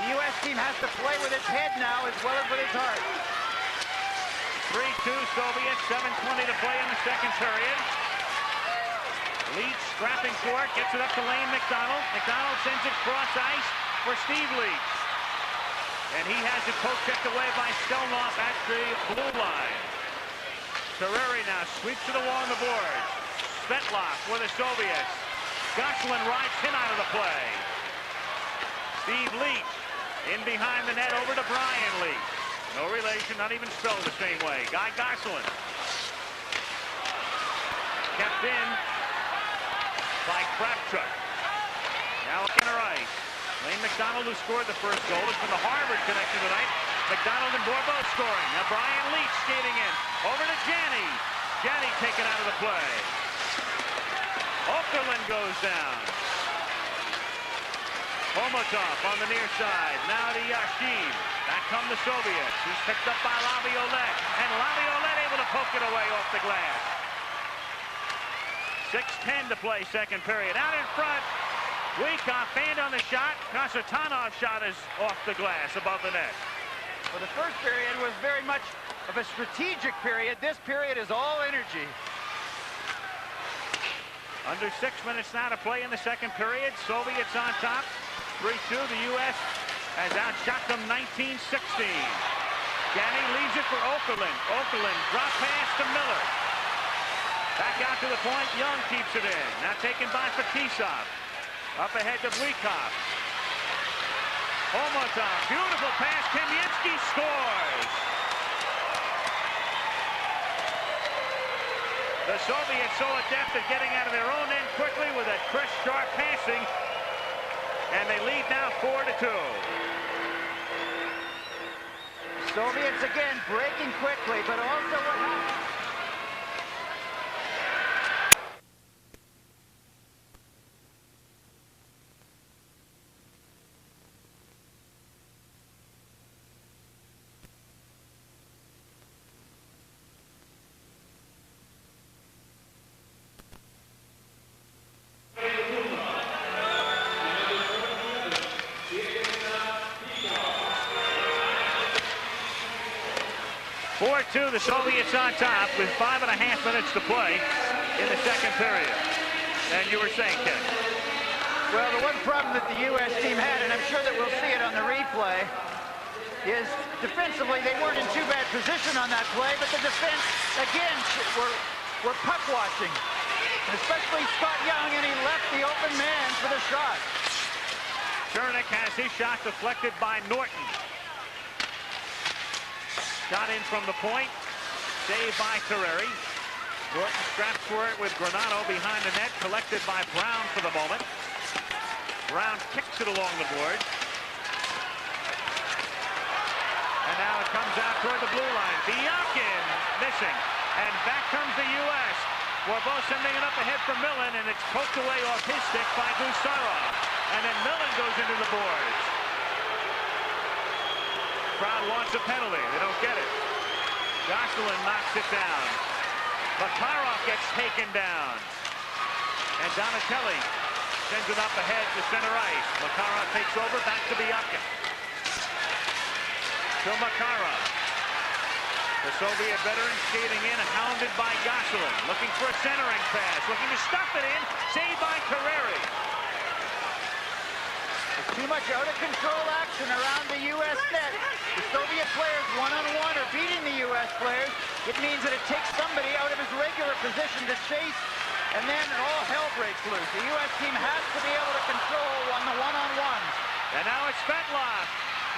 The U.S. team has to play with its head now as well as with its heart. 3-2 Soviets, 7:20 to play in the second period. Leach scrapping for it, gets it up to Lane McDonald. McDonald sends it cross ice for Steve Leach. And he has it poke-checked away by Stelnoff at the blue line. Terreri now sweeps it along the boards. Svetlov for the Soviets. Gosselin rides him out of the play. Steve Leach in behind the net over to Brian Leach. No relation, not even spelled the same way. Guy Gosselin. Kept in by Kravchuk. Now center ice. Lane McDonald, who scored the first goal, has been the Harvard connection tonight. McDonald and Bourbeau scoring. Now Brian Leach skating in. Over to Janney. Janney taken out of the play. Okerlund goes down. Homotov on the near side. Now to Yashin. Back come the Soviets. He's picked up by Laviolette. And Laviolette able to poke it away off the glass. 6:10 to play second period. Out in front. Wyckoff fanned on the shot. Kasatanov's shot is off the glass above the net. Well, the first period was very much of a strategic period. This period is all energy. Under 6 minutes now to play in the second period. Soviets on top. 3-2. The U.S. has outshot them 19-16. Janney leaves it for Okerlund. Okerlund drop pass to Miller. Back out to the point. Young keeps it in. Now taken by Fetisov. Up ahead to Wyckoff. Omotov, beautiful pass. Kamensky scores. The Soviets so adept at getting out of their own end quickly with a crisp, sharp passing. And they lead now 4-2. Soviets again breaking quickly, but also what happened? The Soviets on top with 5.5 minutes to play in the second period. And you were saying, Ken? Well, the one problem that the U.S. team had, and I'm sure that we'll see it on the replay, is defensively they weren't in too bad position on that play, but the defense, again, were puck watching. And especially Scott Young, and he left the open man for the shot. Chernik has his shot deflected by Norton. Shot in from the point, saved by Terreri. Norton straps for it with Granado behind the net, collected by Brown for the moment. Brown kicks it along the board. And now it comes out toward the blue line. Biankin missing. And back comes the U.S. Warbo sending it up ahead for Millen, and it's poked away off his stick by Gusarov. And then Millen goes into the boards. Crowd wants a penalty. They don't get it. Gosselin knocks it down. Makarov gets taken down. And Donatelli sends it up ahead to center ice. Makarov takes over, back to Bianca. To Makarov. The Soviet veteran skating in, hounded by Gosselin. Looking for a centering pass. Looking to stuff it in. Saved by Terreri. Too much out-of-control action around the U.S. net. The Soviet players one-on-one are beating the U.S. players. It means that it takes somebody out of his regular position to chase, and then all hell breaks loose. The U.S. team has to be able to control on the one-on-ones. And now it's Svetlov.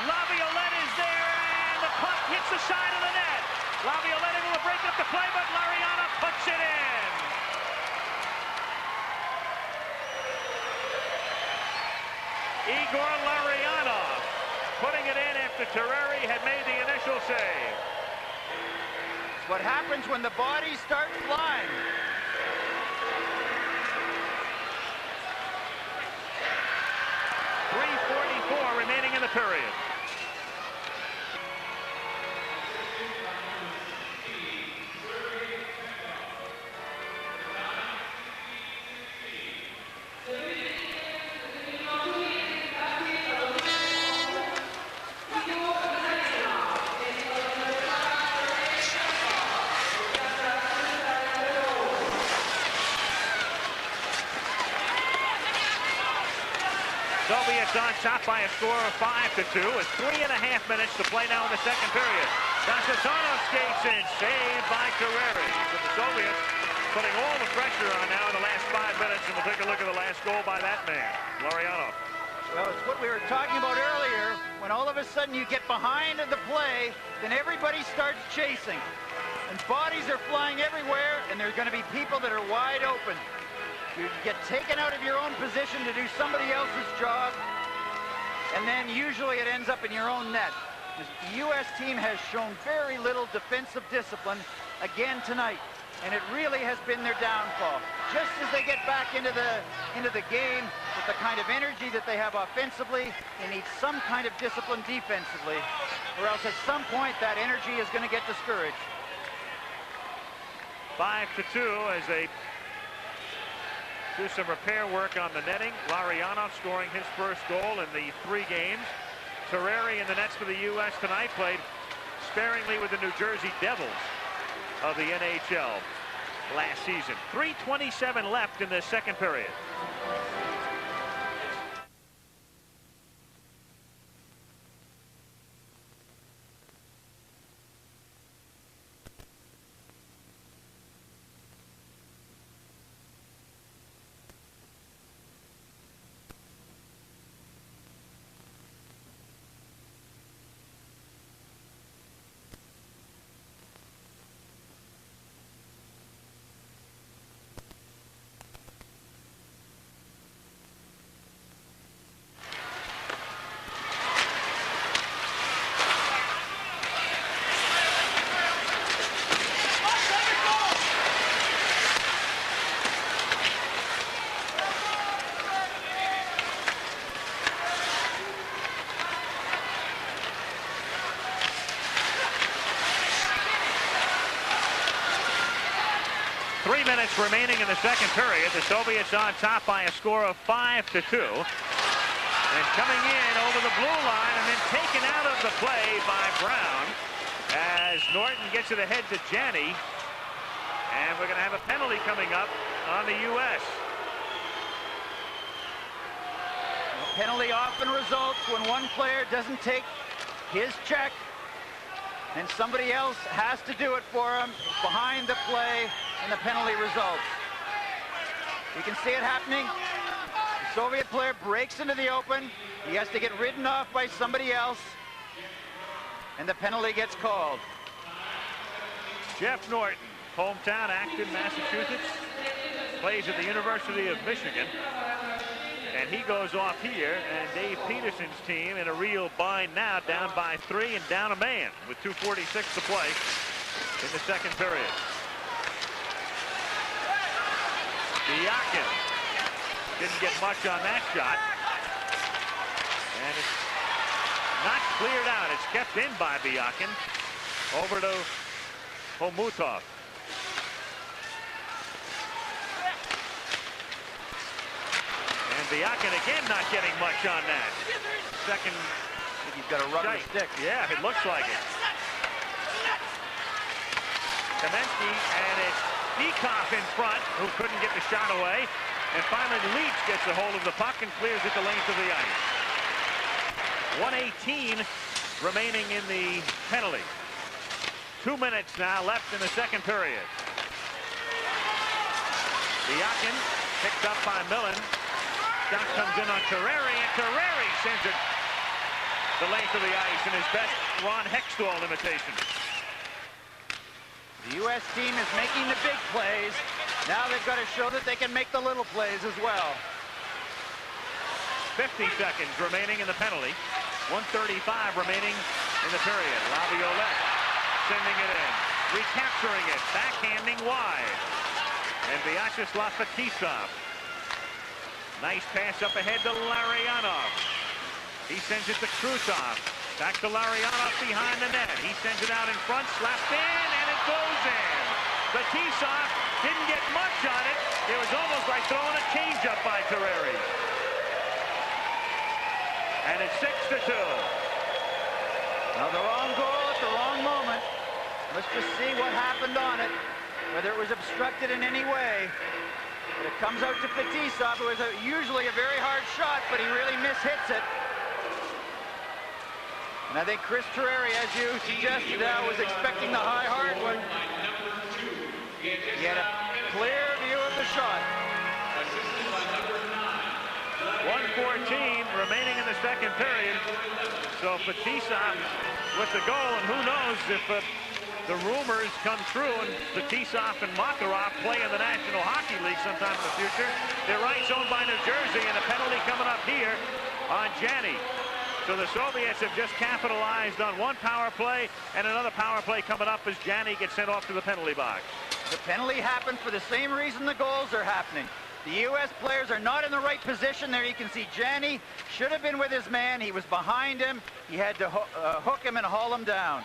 Laviolette is there, and the puck hits the side of the net. Laviolette able to break up the play, but Lariana puts it in. Igor Larionov putting it in after Terreri had made the initial save. It's what happens when the bodies start flying. .344 remaining in the period. Soviets on top by a score of 5-2 with 3.5 minutes to play now in the second period. Kasatonov skates in, saved by Terreri. So the Soviets putting all the pressure on now in the last 5 minutes, and we'll take a look at the last goal by that man, Larionov. Well, it's what we were talking about earlier. When all of a sudden you get behind the play, then everybody starts chasing. And bodies are flying everywhere, and there's going to be people that are wide open. You get taken out of your own position to do somebody else's job, and then usually it ends up in your own net. The U.S. team has shown very little defensive discipline again tonight, and it really has been their downfall. Just as they get back into the game with the kind of energy that they have offensively, they need some kind of discipline defensively, or else at some point that energy is going to get discouraged. 5-2 as they do some repair work on the netting. Larionov scoring his first goal in the 3 games. Terreri in the nets for the U.S. tonight played sparingly with the New Jersey Devils of the NHL last season. 3:27 left in the second period. 3 minutes remaining in the second period. The Soviets on top by a score of 5-2. And coming in over the blue line and then taken out of the play by Brown as Norton gets it ahead to Janney. And we're going to have a penalty coming up on the U.S. A penalty often results when one player doesn't take his check and somebody else has to do it for him behind the play, and the penalty results. You can see it happening. The Soviet player breaks into the open. He has to get ridden off by somebody else, and the penalty gets called. Jeff Norton, hometown, Acton, Massachusetts, plays at the University of Michigan. And he goes off here, and Dave Peterson's team in a real bind now, down by 3 and down a man with 2:46 to play in the second period. Biakin didn't get much on that shot. And it's not cleared out. It's kept in by Biakin. Over to Homutov. Biakin again not getting much on that. Second. I think he's got a rubber stick. Yeah, it looks like it. Kamensky, and it's Dikov in front, who couldn't get the shot away. And finally Leach gets a hold of the puck and clears it the length of the ice. 1:18 remaining in the penalty. 2 minutes now left in the second period. Biakin picked up by Millen. Shot comes in on Terreri, and Terreri sends it the length of the ice in his best Ron Hextall imitation. The U.S. team is making the big plays. Now they've got to show that they can make the little plays as well. 50 seconds remaining in the penalty. 1:35 remaining in the period. Laviolette sending it in, recapturing it, backhanding wide. And Vyacheslav Fetisov. Nice pass up ahead to Larionov. He sends it to Krutov. Back to Larionov behind the net. He sends it out in front, slapped in, and it goes in. Fetisov didn't get much on it. It was almost like throwing a changeup by Terreri. And it's 6-2. Now the wrong goal at the wrong moment. Let's just see what happened on it, whether it was obstructed in any way. But it comes out to Fetisov, who is usually a very hard shot, but he really mishits it. And I think Chris Terreri, as you suggested, was expecting the high hardwood. He had a clear view of the shot. 1:14 remaining in the second period. So Fetisov with the goal, and who knows if the rumors come true and Fetisov and Makarov play in the National Hockey League sometime in the future. Their rights owned by New Jersey, and a penalty coming up here on Janney. So the Soviets have just capitalized on one power play, and another power play coming up as Janney gets sent off to the penalty box. The penalty happened for the same reason the goals are happening. The U.S. players are not in the right position there. You can see Janney should have been with his man. He was behind him. He had to hook him and haul him down.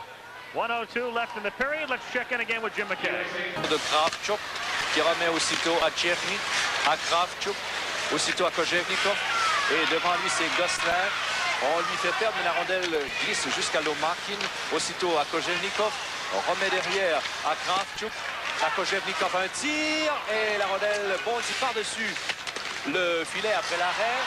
1:02 left in the period. Let's check in again with Jim McKay. De Kravchuk qui remet aussitôt à Tcherny, à Kravchuk, aussitôt à Kojevnikov. Et devant lui, c'est Gosselin. On lui fait perdre, mais la rondelle glisse jusqu'à Lomakin. Aussitôt à Kojevnikov. On remet derrière à Kravchuk. À Kojevnikov, un tir. Et la rondelle bondit par-dessus le filet après l'arrêt.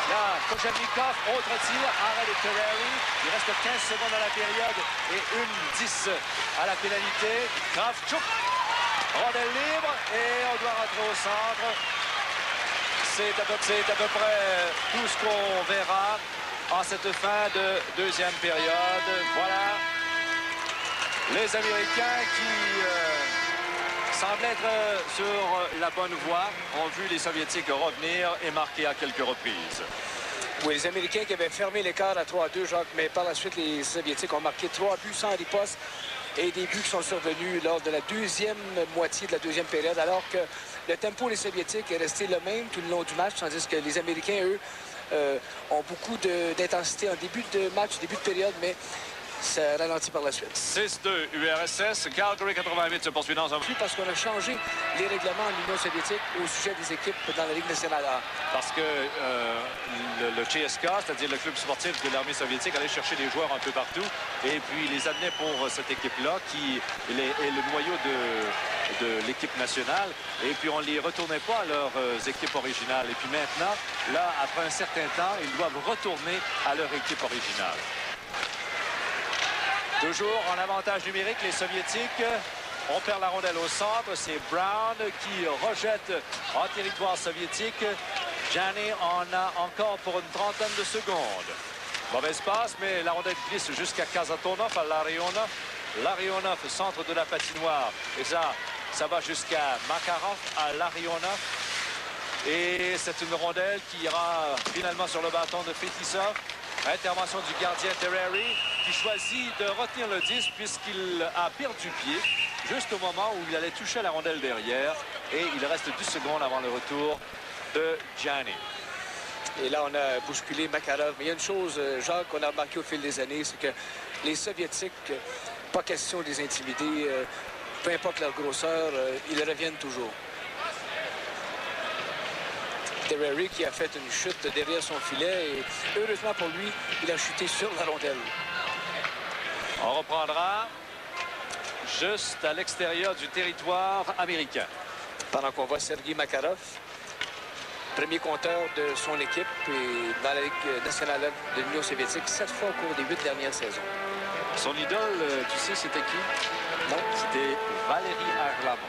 Là, Kojevnikov, autre tir, arrêt de Terreri. Il reste 15 secondes à la période et 1:10 à la pénalité. Kravchuk, rondelle libre et on doit rentrer au centre. C'est à peu près tout ce qu'on verra en cette fin de deuxième période. Voilà les Américains qui semblent être sur la bonne voie, ont vu les Soviétiques revenir et marquer à quelques reprises. Oui, les Américains qui avaient fermé l'écart à 3-2, Jacques, mais par la suite, les Soviétiques ont marqué 3 buts sans riposte et des buts qui sont survenus lors de la deuxième moitié de la deuxième période, alors que le tempo des Soviétiques est resté le même tout le long du match, tandis que les Américains, eux, ont beaucoup d'intensité en début de match, début de période, mais ça ralentit par la suite. 6-2 URSS. Calgary 88 se poursuit dans un... Parce qu'on a changé les règlements de l'Union soviétique au sujet des équipes dans la Ligue nationale A. Parce que le CSK, c'est-à-dire le club sportif de l'armée soviétique, allait chercher des joueurs un peu partout et puis les amenait pour cette équipe-là qui est le noyau de l'équipe nationale. Et puis on ne les retournait pas à leurs équipes originales. Et puis maintenant, là, après un certain temps, ils doivent retourner à leur équipe originale. Toujours en avantage numérique, les Soviétiques. On perd la rondelle au centre. C'est Brown qui rejette en territoire soviétique. Gianni en a encore pour une trentaine de secondes. Mauvaise passe, mais la rondelle glisse jusqu'à Kazatonov à Larionov. Larionov, centre de la patinoire. Et ça va jusqu'à Makarov à Larionov. Et c'est une rondelle qui ira finalement sur le bâton de Fetisov. Intervention du gardien Terreri qui choisit de retenir le disque puisqu'il a perdu pied juste au moment où il allait toucher la rondelle derrière. Et il reste 10 secondes avant le retour de Gianni. Et là, on a bousculé Makarov. Mais il y a une chose, Jacques, qu'on a remarqué au fil des années, c'est que les Soviétiques, pas question de les intimider, peu importe leur grosseur, ils reviennent toujours. Terreri qui a fait une chute derrière son filet et heureusement pour lui, il a chuté sur la rondelle. On reprendra juste à l'extérieur du territoire américain. Pendant qu'on voit Sergei Makarov, premier compteur de son équipe et dans la Ligue nationale de l'Union soviétique, 7 fois au cours des 8 dernières saisons. Son idole, tu sais, c'était qui? Non. C'était Valéry Arlamov.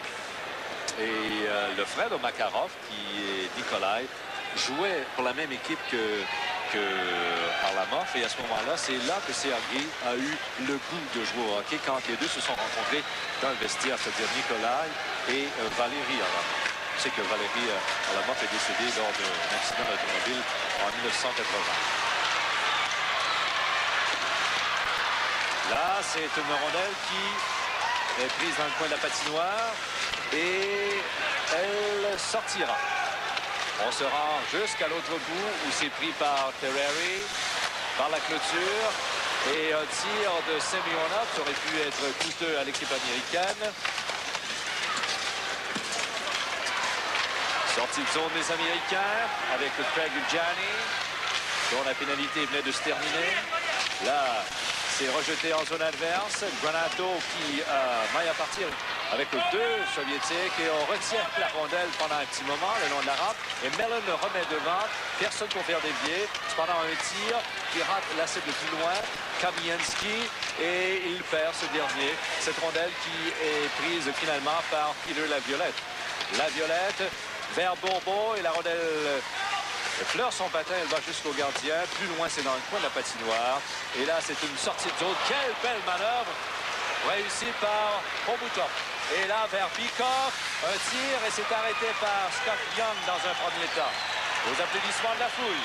Et le frère de Makarov, qui est Nikolai, jouait pour la même équipe que Arlamov. Et à ce moment-là, c'est là que Sergei a eu le goût de jouer au hockey quand les deux se sont rencontrés dans le vestiaire, c'est-à-dire Nikolai et Valéry Arlamov. Tu sais que Valéry Arlamov est décédé lors d'un accident d'automobile en 1980. Là, c'est une rondelle qui est prise dans le coin de la patinoire. Et elle sortira. On se rend jusqu'à l'autre bout où c'est pris par Terreri, par la clôture. Et un tir de Semyonov, ça aurait pu être coûteux à l'équipe américaine. Sortie de zone des Américains avec Craig Gianni, dont la pénalité venait de se terminer. Là, c'est rejeté en zone adverse. Granato qui maille à partir avec deux Soviétiques et on retient la rondelle pendant un petit moment le long de la rampe et Mellon le remet devant, personne pour faire dévier. Cependant un tir qui rate la cible plus loin, Kamienski, et il perd ce dernier. Cette rondelle qui est prise finalement par Peter Laviolette. Laviolette vers Bourbeau et la rondelle fleure son patin, elle va jusqu'au gardien. Plus loin, c'est dans le coin de la patinoire. Et là, c'est une sortie de zone. Quelle belle manœuvre réussie par Obutov. Et là, vers Bikov, un tir et c'est arrêté par Scott Young dans un premier temps. Aux applaudissements de la foule.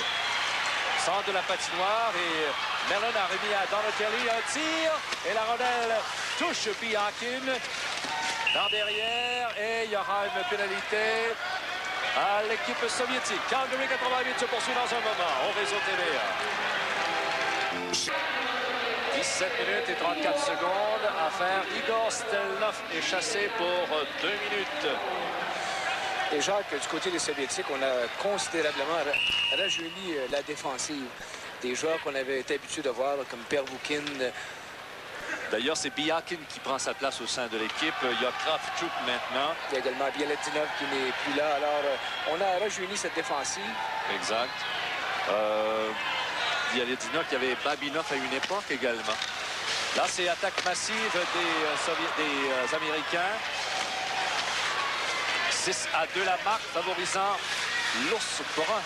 Centre de la patinoire et Mellon a remis à Donatelli un tir. Et la rondelle touche Biakin dans derrière. Et il y aura une pénalité à l'équipe soviétique. Calgary 88 se poursuit dans un moment au réseau TVA. 17 minutes et 34 secondes à faire. Igor Stelnov est chassé pour 2 minutes. Et Jacques, du côté des Soviétiques, on a considérablement rajeuni la défensive. Des joueurs qu'on avait été habitués de voir, comme Pervoukin. D'ailleurs, c'est Biakin qui prend sa place au sein de l'équipe. Il y a Kravchuk maintenant. Il y a également Bielitsinov qui n'est plus là. Alors, on a rajeuni cette défensive. Exact. Bielitsinov qui avait Babinov à une époque également. Là, c'est attaque massive des Américains. 6-2 la marque, favorisant l'ours brun.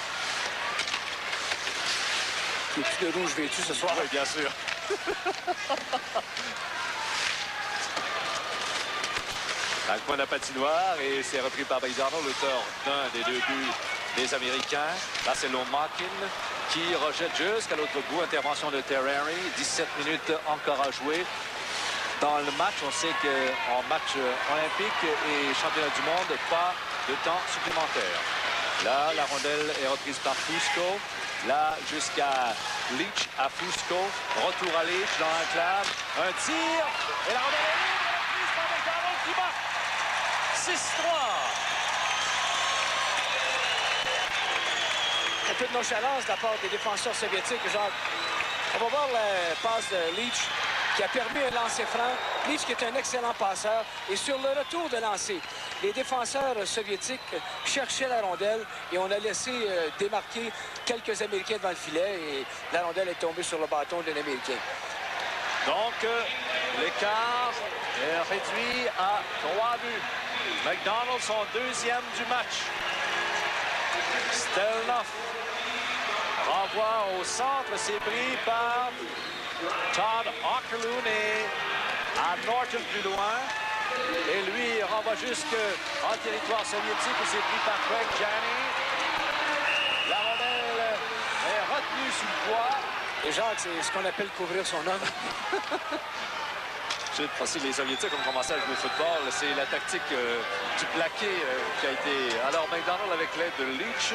Il n'y a plus de rouge vêtu ce soir. Oui, bien sûr. Dans le coin de la patinoire et c'est repris par Baizarno, l'auteur d'un des deux buts des Américains. Là, c'est Lomakin qui rejette jusqu'à l'autre bout. Intervention de Terreri. 17 minutes encore à jouer. Dans le match, on sait qu'en match olympique et championnat du monde, pas de temps supplémentaire. Là, la rondelle est reprise par Fusco. Là, jusqu'à Leach, à Fusco. Retour à Leach dans l'enclave. Un tir. Et la rondelle est libre. La prise par McDonald qui marque. 6-3. Un peu de nonchalance de la part des défenseurs soviétiques. Jacques. On va voir la passe de Leach qui a permis un lancer franc. Leach qui est un excellent passeur. Et sur le retour de lancer, les défenseurs soviétiques cherchaient la rondelle et on a laissé démarquer quelques Américains devant le filet et la rondelle est tombée sur le bâton d'un Américain. Donc, l'écart est réduit à 3 buts. McDonald, son deuxième du match. Stelnoff renvoie au centre, c'est pris par Todd Ockerloon et à Norton plus loin. Et lui renvoie jusqu'en territoire soviétique et c'est pris par Craig Janney. La rondelle est retenue sous le poids. Et Jacques, c'est ce qu'on appelle couvrir son homme. Si les Soviétiques ont commencé à jouer au football, c'est la tactique du plaqué qui a été... Alors, McDonald avec l'aide de Leach.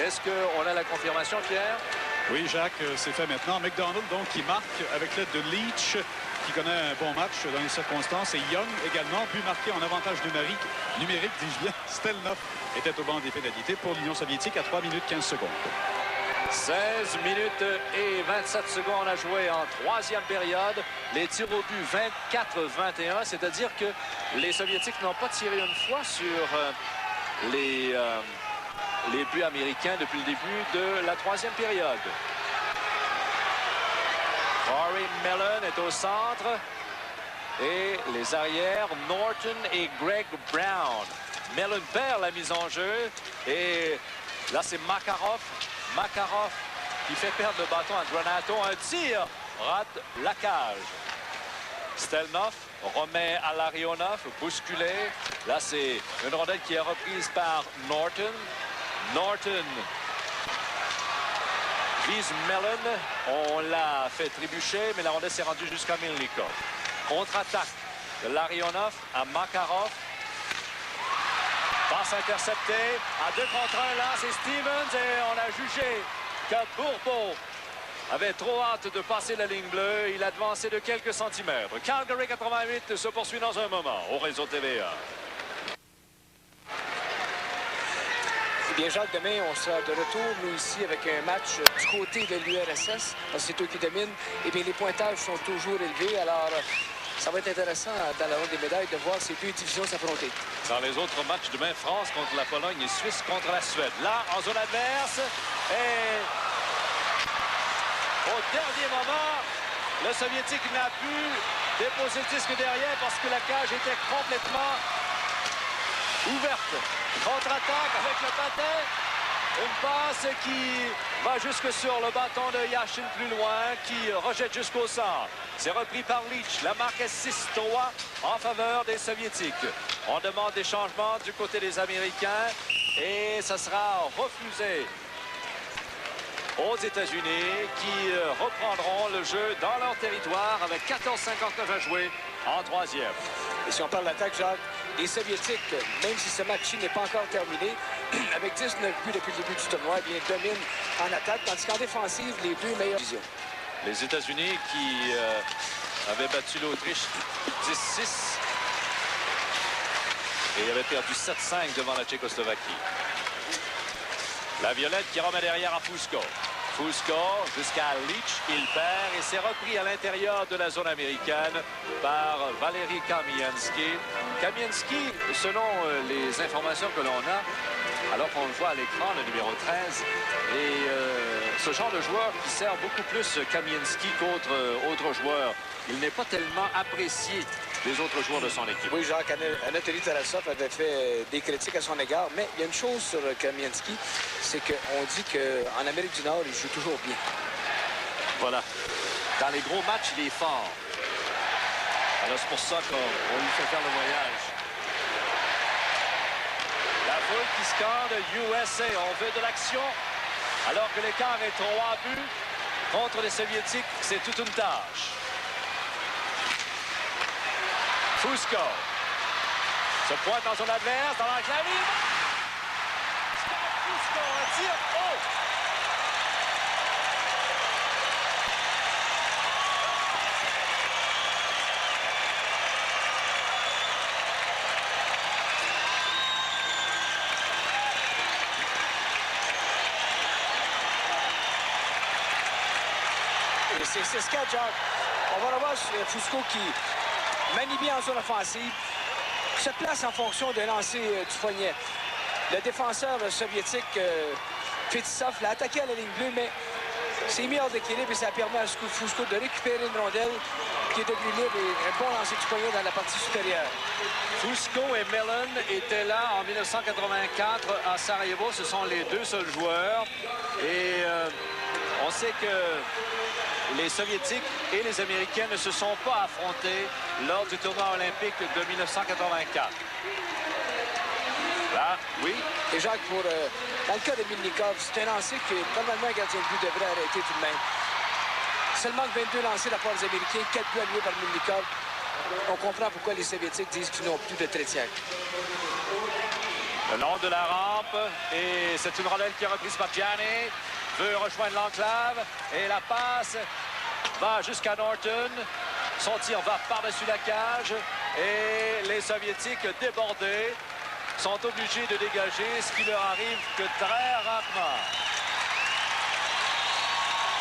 Est-ce qu'on a la confirmation, Pierre? Oui, Jacques, c'est fait maintenant. McDonald, donc, qui marque avec l'aide de Leach, qui connaît un bon match dans les circonstances. Et Young également, but marqué en avantage numérique, dis-je bien. Stelnoff était au banc des pénalités pour l'Union soviétique à 3 minutes 15 secondes. 16 minutes et 27 secondes à jouer en troisième période. Les tirs au but 24-21, c'est-à-dire que les Soviétiques n'ont pas tiré une fois sur les buts américains depuis le début de la troisième période. Corey Mellon est au centre et les arrières Norton et Greg Brown. Mellon perd la mise en jeu et là c'est Makarov. Makarov qui fait perdre le bâton à Granato. Un tir rate la cage. Stelnoff remet à Larionov, bousculé. Là, c'est une rondelle qui est reprise par Norton. Norton vise Mellon. On l'a fait trébucher, mais la rondelle s'est rendue jusqu'à Milnikov. Contre-attaque de Larionov à Makarov. Passe interceptée, à 2 contre 1, là, c'est Stevens et on a jugé que Bourbeau avait trop hâte de passer la ligne bleue. Il a avancé de quelques centimètres. Calgary 88 se poursuit dans un moment au réseau TVA. Eh bien, Jacques, demain, on sera de retour, nous, ici, avec un match du côté de l'URSS. C'est eux qui dominent. Eh bien, les pointages sont toujours élevés. Alors, ça va être intéressant dans la ronde des médailles de voir ces deux divisions s'affronter. Dans les autres matchs demain, France contre la Pologne et Suisse contre la Suède. Là, en zone adverse, et au dernier moment, le Soviétique n'a pu déposer le disque derrière parce que la cage était complètement ouverte. Contre-attaque avec le patin. Une passe qui va jusque sur le bâton de Yashin plus loin, qui rejette jusqu'au centre. C'est repris par Leach. La marque est 6-3 en faveur des Soviétiques. On demande des changements du côté des Américains et ça sera refusé aux États-Unis qui reprendront le jeu dans leur territoire avec 14,59 à jouer en troisième. Et si on parle d'attaque, Jacques, les Soviétiques, même si ce match n'est pas encore terminé, avec 19 buts depuis le début du tournoi, eh bien, dominent en attaque, tandis qu'en défensive, les deux meilleures divisions. Les États-Unis qui avaient battu l'Autriche 10-6 et avaient perdu 7-5 devant la Tchécoslovaquie. La Violette qui remet derrière à Fusco. Fusco jusqu'à Leach, il perd et c'est repris à l'intérieur de la zone américaine par Valéry Kamienski. Kamienski, selon les informations que l'on a, alors qu'on le voit à l'écran, le numéro 13, et ce genre de joueur qui sert beaucoup plus Kamienski qu'autres joueurs. Il n'est pas tellement apprécié des autres joueurs de son équipe. Oui, Jacques, Anatoly Tarasov avait fait des critiques à son égard, mais il y a une chose sur Kamienski, c'est qu'on dit qu'en Amérique du Nord, il joue toujours bien. Voilà. Dans les gros matchs, il est fort. Alors c'est pour ça qu'on lui fait faire le voyage. La foule qui scande USA, on veut de l'action. Alors que l'écart est 3 buts contre les Soviétiques, c'est toute une tâche. Fusco se pointe dans son adverse, dans l'enclave. Fusco, un tir haut. Et c'est 6-4, Jacques. On va revoir Fusco qui manie bien en zone offensive, se place en fonction de lancer du poignet. Le défenseur soviétique Fetisov l'a attaqué à la ligne bleue, mais s'est mis hors d'équilibre et ça permet à Fusco de récupérer une rondelle qui est devenue libre et un bon lancer du poignet dans la partie supérieure. Fusco et Mellon étaient là en 1984 à Sarajevo. Ce sont les deux seuls joueurs. Et on sait que les Soviétiques et les Américains ne se sont pas affrontés lors du tournoi olympique de 1984. Là, oui. Et Jacques, dans le cas de Milnikov, c'est un lancer que normalement un gardien de but devrait arrêter tout de même. Seulement 22 lancés de la part des Américains, 4 buts alloués par Milnikov. On comprend pourquoi les Soviétiques disent qu'ils n'ont plus de trait de siècle. Le long de la rampe, et c'est une rondelle qui est reprise par Gianni. Veut rejoindre l'enclave, et la passe va jusqu'à Norton. Son tir va par-dessus la cage, et les Soviétiques débordés sont obligés de dégager, ce qui leur arrive que très rarement.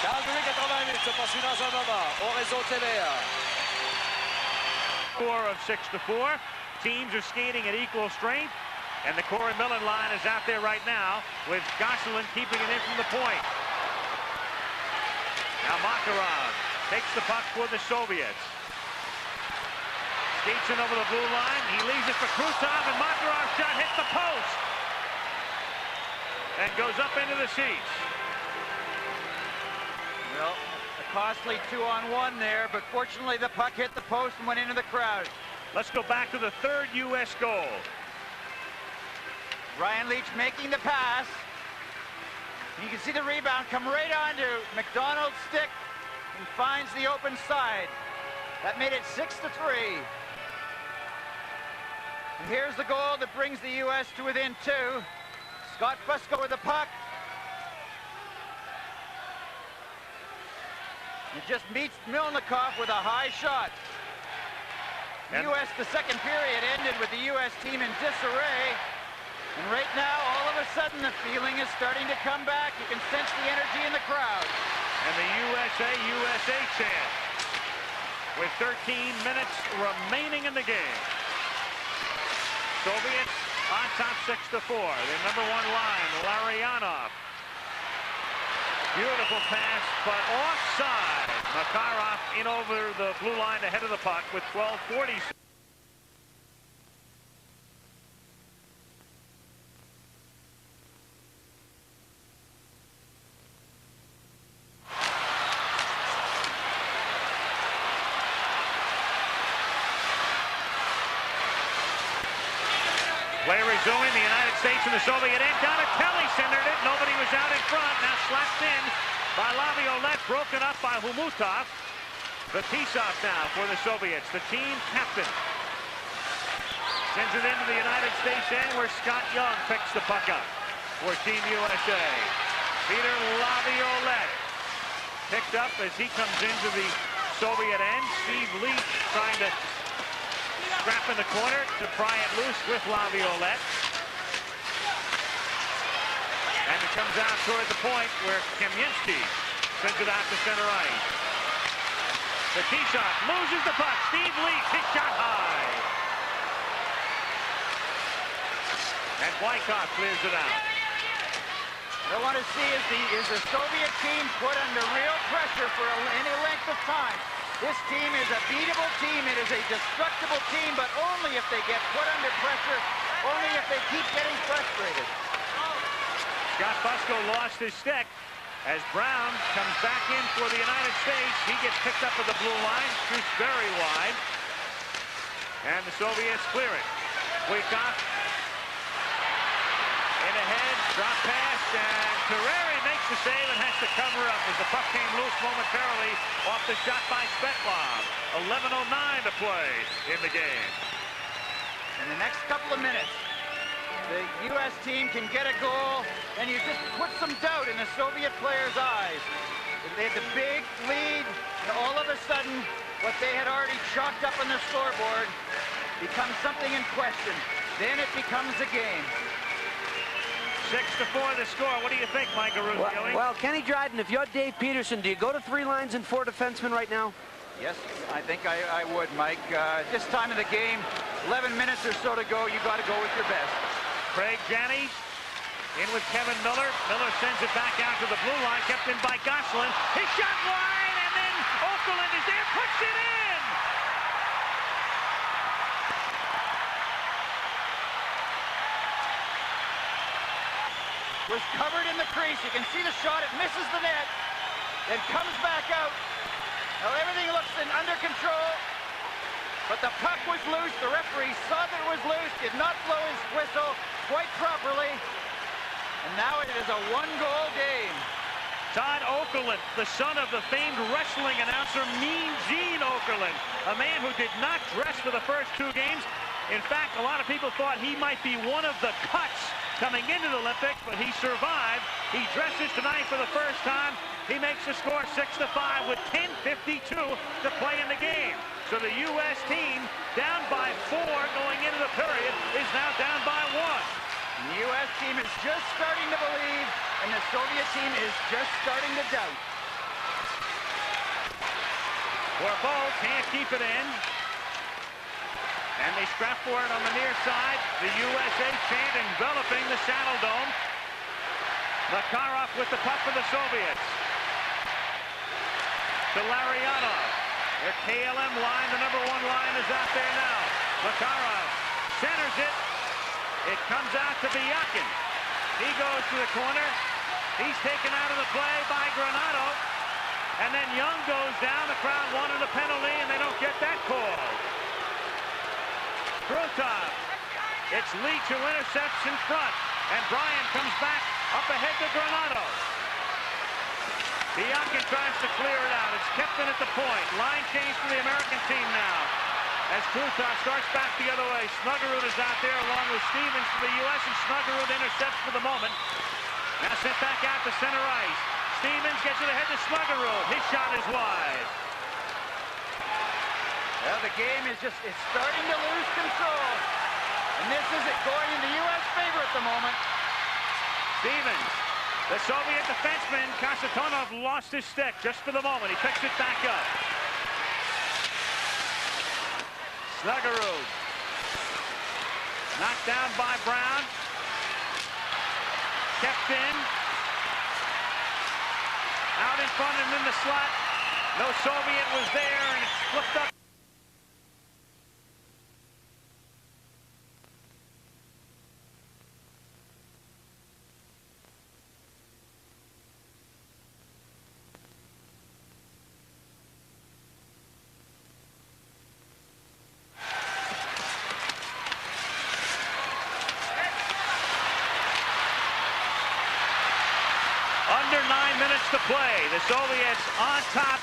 Calgary 88 se poursuit dans un moment au réseau TVA. Score of 6-4. Teams are skating at equal strength, and the Corey Millen line is out there right now with Gosselin keeping it in from the point. Now Makarov takes the puck for the Soviets. Skates in over the blue line. He leaves it for Krutov, and Makarov's shot hits the post and goes up into the seats. Well, a costly 2-on-1 there, but fortunately the puck hit the post and went into the crowd. Let's go back to the third U.S. goal. Ryan Leach making the pass. You can see the rebound come right onto McDonald's stick and finds the open side. That made it 6-3. And here's the goal that brings the U.S. to within 2. Scott Fusco with the puck. It just meets Milnikov with a high shot. The U.S. the second period ended with the U.S. team in disarray. And right now, all of a sudden, the feeling is starting to come back. You can sense the energy in the crowd. And the USA chant with 13 minutes remaining in the game. Soviets on top 6-4. Their number one line, Larionov. Beautiful pass, but offside. Makarov in over the blue line ahead of the puck with 12:40. Play resuming, the United States and the Soviet end. Donatelli centered it. Nobody was out in front. Now slapped in by Laviolette. Broken up by Humutov. Fetisov now for the Soviets, the team captain. Sends it into the United States end where Scott Young picks the puck up for Team USA. Peter Laviolette picked up as he comes into the Soviet end. Steve Leach trying to scrap in the corner to pry it loose with Laviolette. And it comes out toward the point where Kamensky sends it out to center ice. The tee shot loses the puck. Steve Leach, his shot high. And Wyckoff clears it out. What I want to see is the Soviet team put under real pressure for any length of time. This team is a beatable team. It is a destructible team, but only if they get put under pressure, only if they keep getting frustrated. Scott Fusco lost his stick as Brown comes back in for the United States. He gets picked up at the blue line, shoots very wide, and the Soviets clear it. Wyckoff in ahead, drop pass, and Terreri makes the save and has to cover up as the puck came loose momentarily off the shot by Svetlov. 11:09 to play in the game. In the next couple of minutes, the U.S. team can get a goal, and you just put some doubt in the Soviet players' eyes. They had the big lead, and all of a sudden, what they had already chalked up on the scoreboard becomes something in question. Then it becomes a game. 6-4 the score. What do you think, Mike Aruzzi? Well, Kenny Dryden, if you're Dave Peterson, do you go to 3 lines and 4 defensemen right now? Yes, I think I would, Mike. This time of the game, 11 minutes or so to go, you got to go with your best. Craig Janney in with Kevin Miller. Miller sends it back out to the blue line, kept in by Gosselin. His shot wide, and then Okerlund is there, puts it in! Was covered in the crease. You can see the shot. It misses the net. It comes back out. Now everything looks under control. But the puck was loose. The referee saw that it was loose. Did not blow his whistle quite properly. And now it is a 1-goal game. Todd Okerlund, the son of the famed wrestling announcer Mean Gene Okerlund, a man who did not dress for the first 2 games. In fact, a lot of people thought he might be one of the cuts coming into the Olympics, but he survived. He dresses tonight for the first time. He makes the score 6-5 with 10:52 to play in the game. So the U.S. team, down by 4 going into the period, is now down by 1. The U.S. team is just starting to believe, and the Soviet team is just starting to doubt. Bourbeau can't keep it in. And they scrap for it on the near side. The USA chant enveloping the Saddle Dome. Makarov with the puck for the Soviets. To Larionov. Their KLM line, the #1 line, is out there now. Makarov centers it. It comes out to Biakin. He goes to the corner. He's taken out of the play by Granato. And then Young goes down. The crowd wanted a penalty, and they don't get that call. Krutov. It's Leach who intercepts in front. And Bryan comes back up ahead to Granato. Biakin tries to clear it out. It's kept in at the point. Line change for the American team now. As Krutov starts back the other way. Snuggerud is out there along with Stevens for the U.S. and Snuggerud intercepts for the moment. Now sent back out to center ice. Stevens gets it ahead to Snuggerud. His shot is wide. Well, the game is it's starting to lose control. And this is it going in the U.S. favor at the moment. Stevens, the Soviet defenseman, Kasatonov, lost his stick just for the moment. He picks it back up. Snuggerud. Knocked down by Brown. Kept in. Out in front and in the slot. No Soviet was there, and it's flipped up. Under 9 minutes to play. The Soviets on top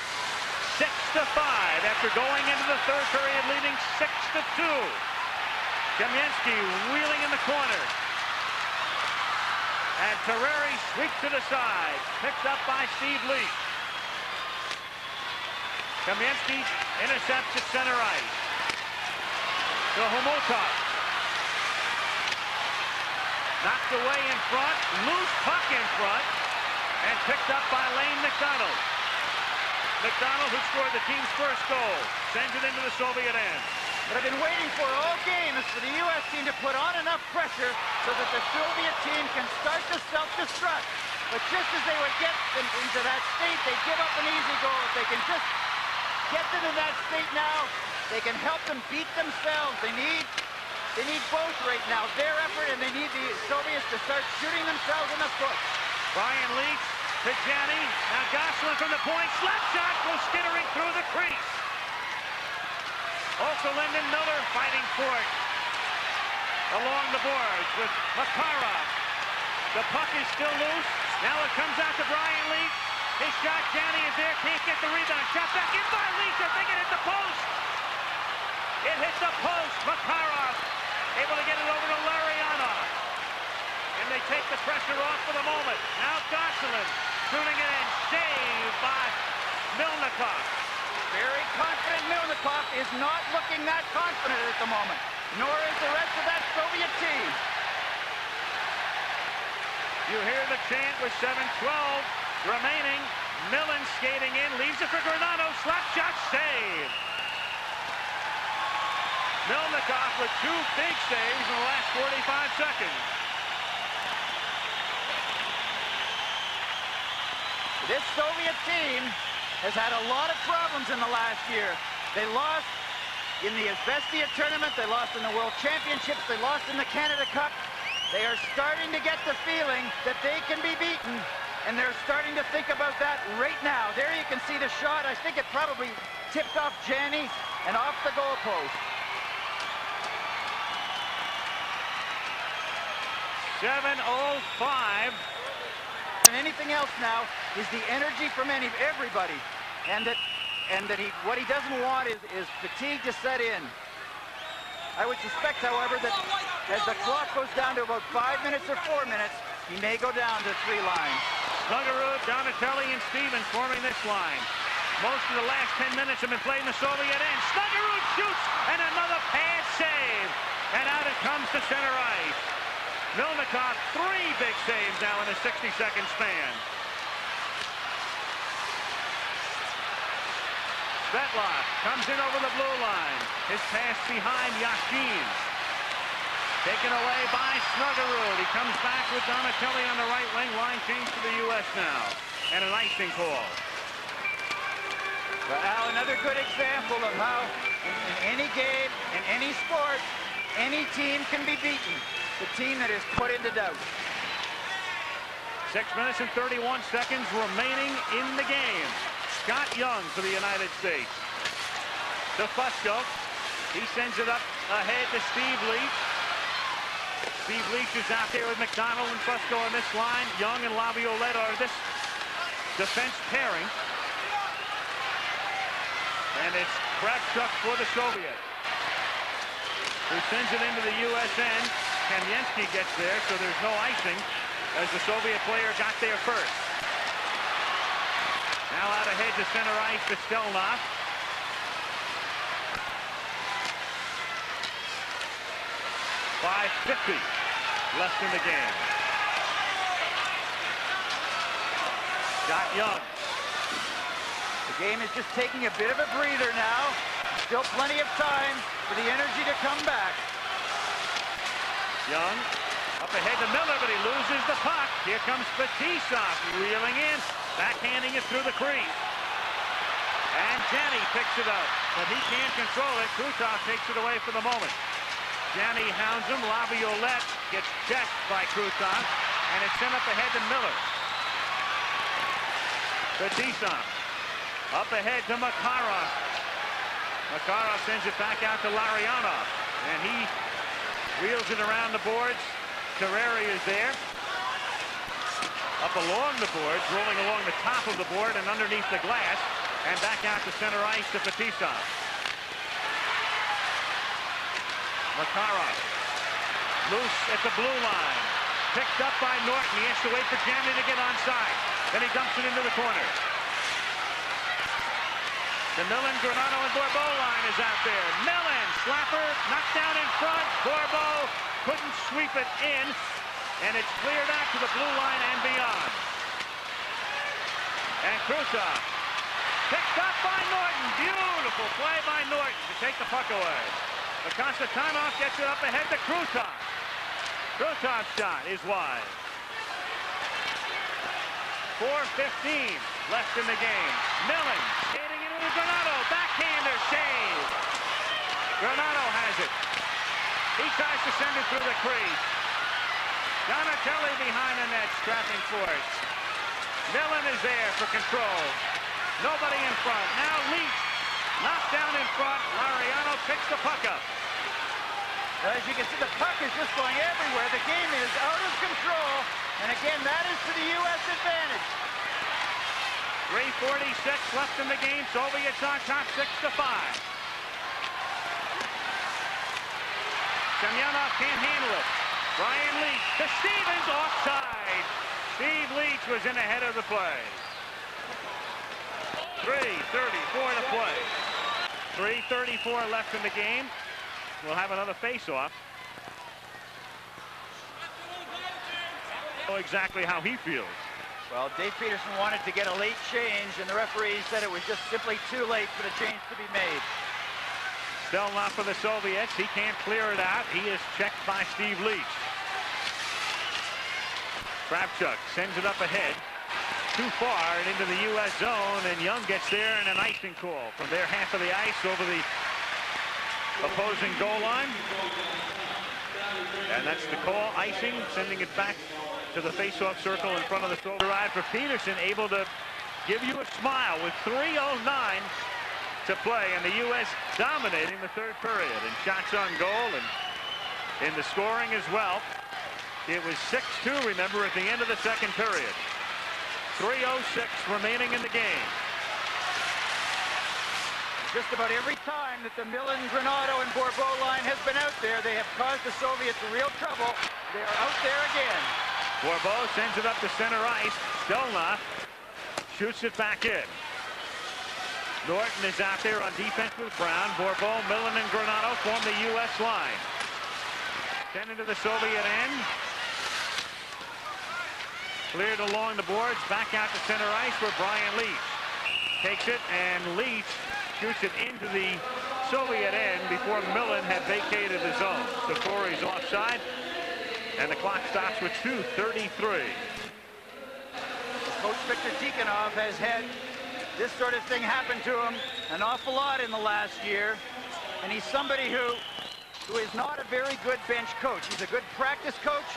6-5 after going into the third period leading 6-2. Kamensky wheeling in the corner. And Terreri sweeps to the side. Picked up by Steve Leach. Kamensky intercepts at center ice. To Homotov. Knocked away in front. Loose puck in front. And picked up by Lane McDonald. McDonald, who scored the team's first goal, sends it into the Soviet end. What I've been waiting for all game is for the U.S. team to put on enough pressure so that the Soviet team can start to self-destruct. But just as they would get into that state, they give up an easy goal. If they can just get them in that state now, they can help them beat themselves. They need both right now, their effort, and they need the Soviets to start shooting themselves in the foot. Brian Leach to Janney. Now Gosselin from the point. Slap shot goes skittering through the crease. Okerlund and Miller fighting for it. Along the boards with Makarov. The puck is still loose. Now it comes out to Brian Leach. His shot, Janney is there. Can't get the rebound. Shot back in by Leach. I think it hit the post. It hit the post. Makarov able to get it over to Larionov. And they take the pressure off for the moment. Now Gosselin shooting it in. Saved by Milnikov. Very confident Milnikov is not looking that confident at the moment. Nor is the rest of that Soviet team. You hear the chant with 7:12 remaining. Millen skating in, leaves it for Granado. Slap shot save. Milnikov with 2 big saves in the last 45 seconds. This Soviet team has had a lot of problems in the last year. They lost in the Izvestia tournament, they lost in the World Championships, they lost in the Canada Cup. They are starting to get the feeling that they can be beaten, and they're starting to think about that right now. There you can see the shot. I think it probably tipped off Janney and off the goalpost. 7:05. And anything else now is the energy from everybody, and that what he doesn't want is fatigue to set in. I would suspect, however, that as the clock goes down to about 5 minutes or 4 minutes, he may go down to 3 lines. Snuggerud, Donatelli, and Stevens forming this line. Most of the last 10 minutes have been played in the Soviet end. Snuggerud shoots, and another pad save. And out it comes to center ice. Milnikov, 3 big saves now in a 60-second span. Svetlov comes in over the blue line. His pass behind Yashin. Taken away by Snuggerud. He comes back with Donatelli on the right wing. Line change to the U.S. now. And an icing call. Well, Al, another good example of how in any game, in any sport, any team can be beaten. The team that is put into doubt. 6 minutes and 31 seconds remaining in the game. Scott Young for the United States. To Fusco. He sends it up ahead to Steve Leach. Steve Leach is out there with McDonald and Fusco on this line. Young and Laviolette are this defense pairing. And it's Kravchuk for the Soviet, who sends it into the U.S. end. Kamensky gets there, so there's no icing as the Soviet player got there first. Now out ahead to center ice to Stelnov. .550 left in the game. Scott Young. The game is just taking a bit of a breather now. Still plenty of time for the energy to come back. Young up ahead to Miller, but he loses the puck. Here comes Fetisov wheeling in, backhanding it through the crease. And Janney picks it up, but he can't control it. Krutov takes it away for the moment. Janney hounds him. Laviolette gets checked by Krutov, and it's sent up ahead to Miller. Fetisov up ahead to Makarov. Makarov sends it back out to Larionov, and he wheels it around the boards. Terreri is there. Up along the boards, rolling along the top of the board and underneath the glass. And back out to center ice to Fetisov. Makarov. Loose at the blue line. Picked up by Norton. He has to wait for Janney to get onside. Then he dumps it into the corner. The Millen, Granado, and Bourbeau line is out there. Millen, slapper, knocked down in front. Bourbeau couldn't sweep it in, and it's cleared out to the blue line and beyond. And Krutov picked up by Norton. Beautiful play by Norton to take the puck away. But Konstantinov gets it up ahead to Krutov. Krutov's shot is wide. 4:15 left in the game. Millen skating into Granado. Backhander save. Granado has it. He tries to send it through the crease. Donatelli behind the net, strapping for it. Millen is there for control. Nobody in front. Now Leach knocked down in front. Lariano picks the puck up. As you can see, the puck is just going everywhere. The game is out of control. And again, that is to the U.S. advantage. 3:46 left in the game. Soviets on top, 6-5. Semyonov can't handle it. Brian Leach to Stevens, offside. Steve Leach was in ahead of the play. 3:34 to play. 3:34 left in the game. We'll have another face-off. know exactly how he feels. Well, Dave Peterson wanted to get a late change, and the referee said it was just simply too late for the change to be made. Still not for the Soviets. He can't clear it out. He is checked by Steve Leach. Kravchuk sends it up ahead. Too far and into the U.S. zone, and Young gets there and an icing call from their half of the ice over the opposing goal line. And that's the call, icing, sending it back to the face-off circle in front of the Soviet ride for Peterson, able to give you a smile with 3:09 to play, and the U.S. dominating the third period in shots on goal and in the scoring as well. It was 6-2, remember, at the end of the second period. 3:06 remaining in the game. Just about every time that the Millen, Granato, and Bourbeau line has been out there, they have caused the Soviets real trouble. They are out there again. Bourbeau sends it up to center ice. Stelnoff shoots it back in. Norton is out there on defense with Brown. Bourbeau, Millen, and Granato form the U.S. line. Send into the Soviet end. Cleared along the boards, back out to center ice where Brian Leach takes it, and Leach shoots it into the Soviet end before Millen had vacated the zone. So Corey's offside, and the clock stops with 2:33. Coach Victor Tikhonov has had this sort of thing happen to him an awful lot in the last year, and he's somebody who is not a very good bench coach. He's a good practice coach,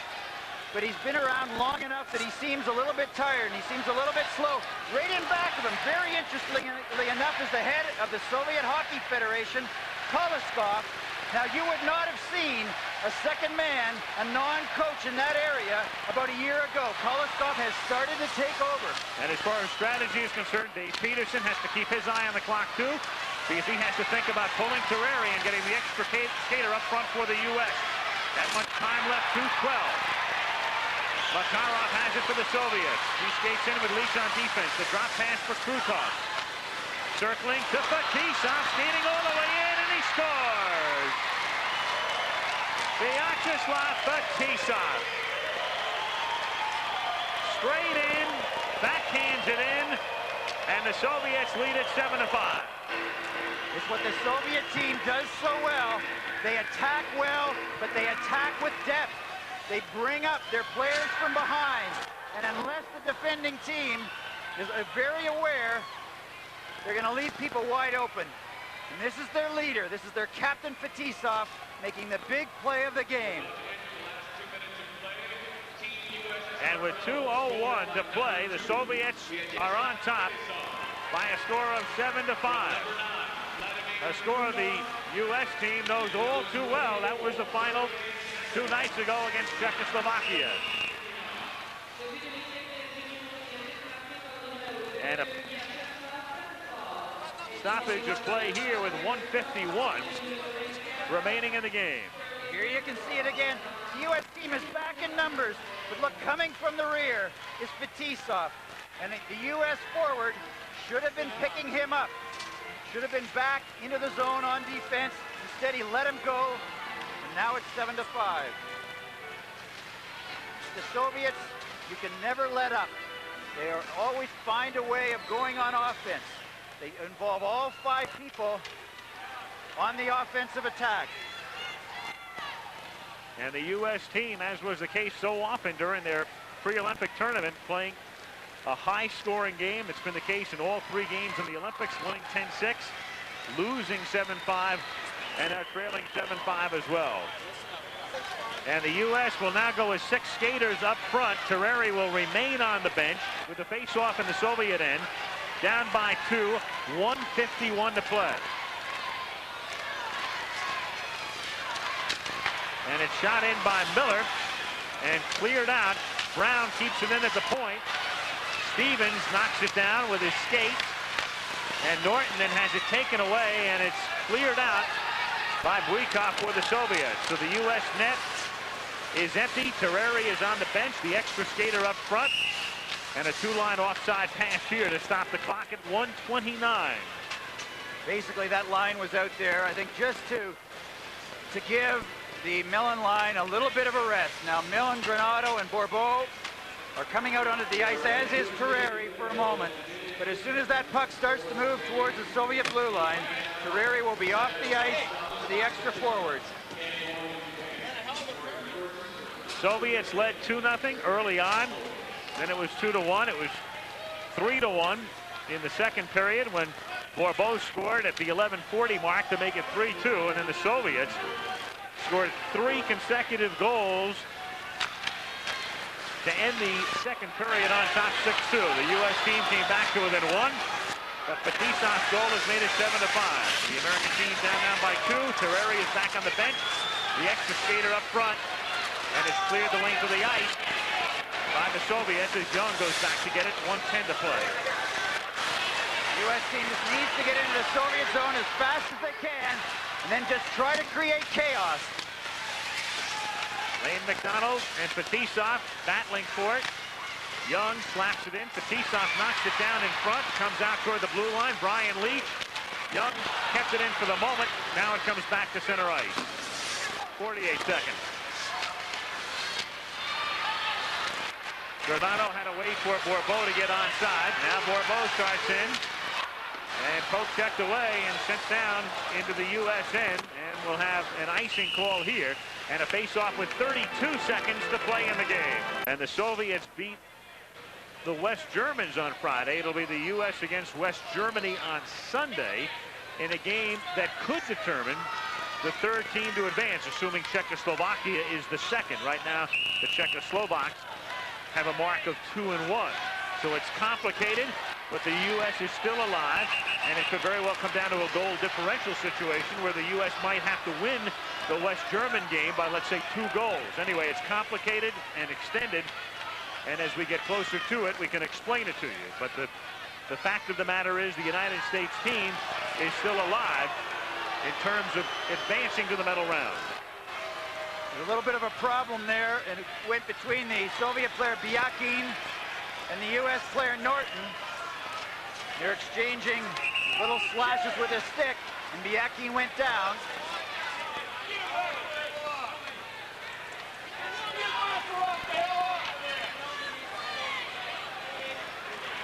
but he's been around long enough that he seems a little bit tired and he seems a little bit slow. Right in back of him, very interestingly enough, is the head of the Soviet Hockey Federation, Koloskov. Now, you would not have seen a second man, a non-coach in that area about a year ago. Koloskov has started to take over. And as far as strategy is concerned, Dave Peterson has to keep his eye on the clock too, because he has to think about pulling Terreri and getting the extra skater up front for the U.S. That much time left, 2:12. Makarov has it for the Soviets. He skates in with Leach on defense. The drop pass for Krutov. Circling to Fetisov, skating all the way in, and he scores! Vyacheslav Fetisov. Straight in, backhands it in, and the Soviets lead at 7-5. It's what the Soviet team does so well. They attack well, but they attack with depth. They bring up their players from behind, and unless the defending team is very aware, they're going to leave people wide open. And this is their leader. This is their captain, Fetisov, making the big play of the game. And with 2:01 to play, the Soviets are on top by a score of 7-5. A score the U.S. team knows all too well. That was the final 2 nights ago against Czechoslovakia. And a stoppage of play here with 1:51 remaining in the game. Here you can see it again. The U.S. team is back in numbers, but look, coming from the rear is Fetisov. And the U.S. forward should have been picking him up. Should have been back into the zone on defense. Instead, he let him go. And now it's 7-5. The Soviets, you can never let up. They always find a way of going on offense. They involve all 5 people on the offensive attack. And the U.S. team, as was the case so often during their pre-Olympic tournament, playing a high-scoring game. It's been the case in all 3 games in the Olympics, winning 10-6, losing 7-5, and now trailing 7-5 as well. And the U.S. will now go with 6 skaters up front. Terreri will remain on the bench with the face-off in the Soviet end. Down by 2, 1:51 to play. And it's shot in by Miller and cleared out. Brown keeps it in at the point. Stevens knocks it down with his skate. And Norton then has it taken away, and it's cleared out by Buikov for the Soviets. So the U.S. net is empty. Terreri is on the bench, the extra skater up front. And a 2-line offside pass here to stop the clock at 1:29. Basically, that line was out there, I think, just to give the Millen line a little bit of a rest. Now, Millen, Granato, and Bourbeau are coming out onto the ice, as is Terreri for a moment. But as soon as that puck starts to move towards the Soviet blue line, Terreri will be off the ice to the extra forwards. Soviets led 2-0 early on. Then it was 2-1. It was 3-1 in the second period when Bourbeau scored at the 11:40 mark to make it 3-2. And then the Soviets scored 3 consecutive goals to end the second period on top 6-2. The U.S. team came back to within 1. But Fetisov's goal has made it 7-5. The American team down now by 2. Terreri is back on the bench. The extra skater up front. And it's cleared the length of the ice by the Soviets as Young goes back to get it. 1:10 to play. The U.S. team just needs to get into the Soviet zone as fast as they can and then just try to create chaos. Lane McDonald and Fetisov battling for it. Young slaps it in. Fetisov knocks it down in front. Comes out toward the blue line. Brian Leach. Young kept it in for the moment. Now it comes back to center ice. 48 seconds. Granado had to wait for Bourbeau to get onside. Now Bourbeau starts in. And poke checked away and sent down into the U.S. end. And we'll have an icing call here. And a face-off with 32 seconds to play in the game. And the Soviets beat the West Germans on Friday. It'll be the U.S. against West Germany on Sunday in a game that could determine the third team to advance, assuming Czechoslovakia is the second. Right now, the Czechoslovaks have a mark of 2-1. So it's complicated, but the U.S. is still alive, and it could very well come down to a goal differential situation where the U.S. might have to win the West German game by, let's say, 2 goals. Anyway, it's complicated and extended, and as we get closer to it, we can explain it to you. But the fact of the matter is the United States team is still alive in terms of advancing to the medal round. There's a little bit of a problem there, and it went between the Soviet player Byakin and the U.S. player Norton. They're exchanging little slashes with his stick, and Byakin went down.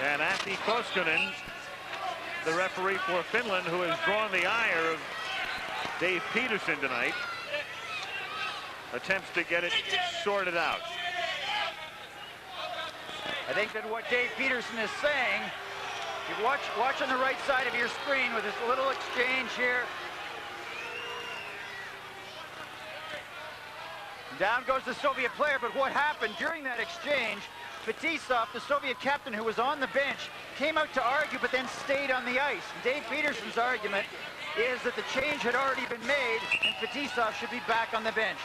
And Antti Koskinen, the referee for Finland, who has drawn the ire of Dave Peterson tonight, attempts to get it sorted out. I think that what Dave Peterson is saying, you watch on the right side of your screen with this little exchange here. Down goes the Soviet player, but what happened during that exchange, Fetisov, the Soviet captain who was on the bench, came out to argue but then stayed on the ice. Dave Peterson's argument is that the change had already been made and Fetisov should be back on the bench.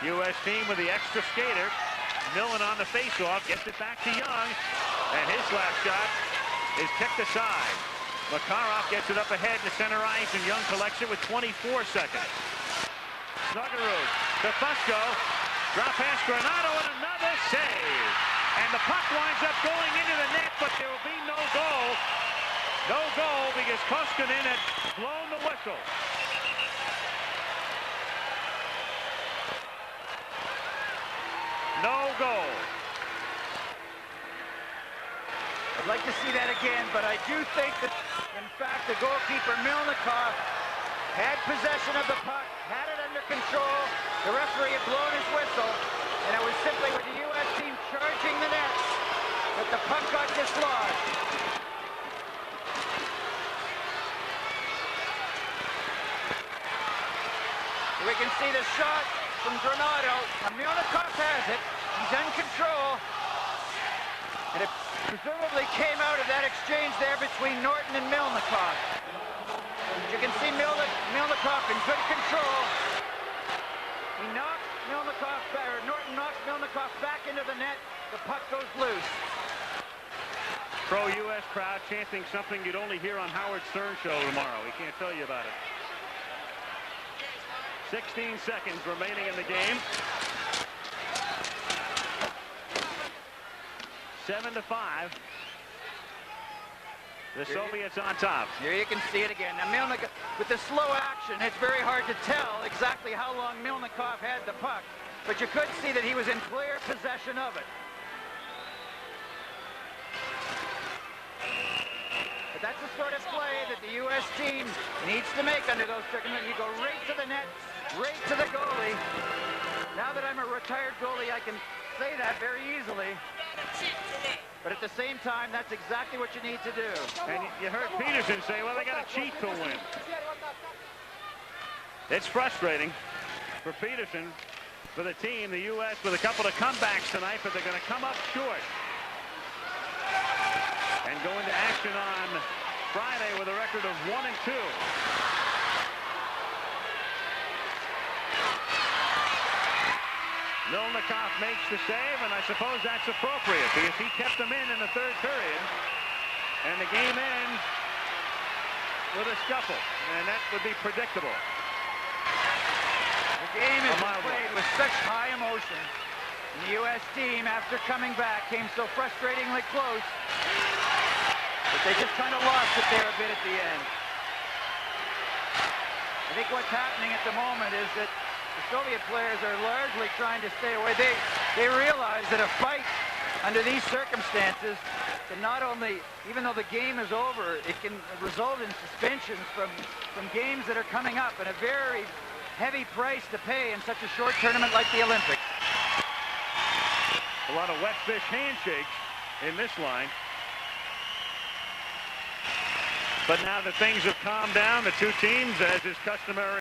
U.S. team with the extra skater. Millen on the faceoff, gets it back to Young, and his last shot is kicked aside. Makarov gets it up ahead to center ice, and Young collects it with 24 seconds. Snuggerud to Fusco, drop pass Granado, and another save. And the puck winds up going into the net, but there will be no goal. No goal because Koskinen had blown the whistle. No goal. I'd like to see that again, but I do think that, in fact, the goalkeeper, Milnikov, had possession of the puck, had it under control. The referee had blown his whistle, and it was simply with the U.S. team charging the net that the puck got dislodged. We can see the shot from Granado. Milnikov has it. He's in control. And it presumably came out of that exchange there between Norton and Milnikov. You can see Milnikov in good control. He knocked Milnikov, or Norton knocks Milnikov back into the net. The puck goes loose. Pro-U.S. crowd chanting something you'd only hear on Howard Stern show tomorrow. We can't tell you about it. 16 seconds remaining in the game. 7-5. The Soviets on top. Here you can see it again. Now Milnikov, with the slow action, it's very hard to tell exactly how long Milnikov had the puck, but you could see that he was in clear possession of it. But that's the sort of play that the U.S. team needs to make under those circumstances. You go right to the net, right to the goalie. Now that I'm a retired goalie, I can say that very easily. But at the same time, that's exactly what you need to do. And you heard Peterson say, well, they got to cheat to win. It's frustrating for Peterson, for the team, the U.S., with a couple of comebacks tonight, but they're going to come up short and go into action on Friday with a record of 1-2. Milnikov makes the save, and I suppose that's appropriate because he kept them in the third period, and the game ends with a scuffle, and that would be predictable. The game is played with such high emotion. And the U.S. team, after coming back, came so frustratingly close, but they just kind of lost it there a bit at the end. I think what's happening at the moment is that the Soviet players are largely trying to stay away. They realize that a fight under these circumstances can not only, even though the game is over, it can result in suspensions from games that are coming up, and a very heavy price to pay in such a short tournament like the Olympics. A lot of wet fish handshakes in this line. But now that things have calmed down, the two teams, as is customary,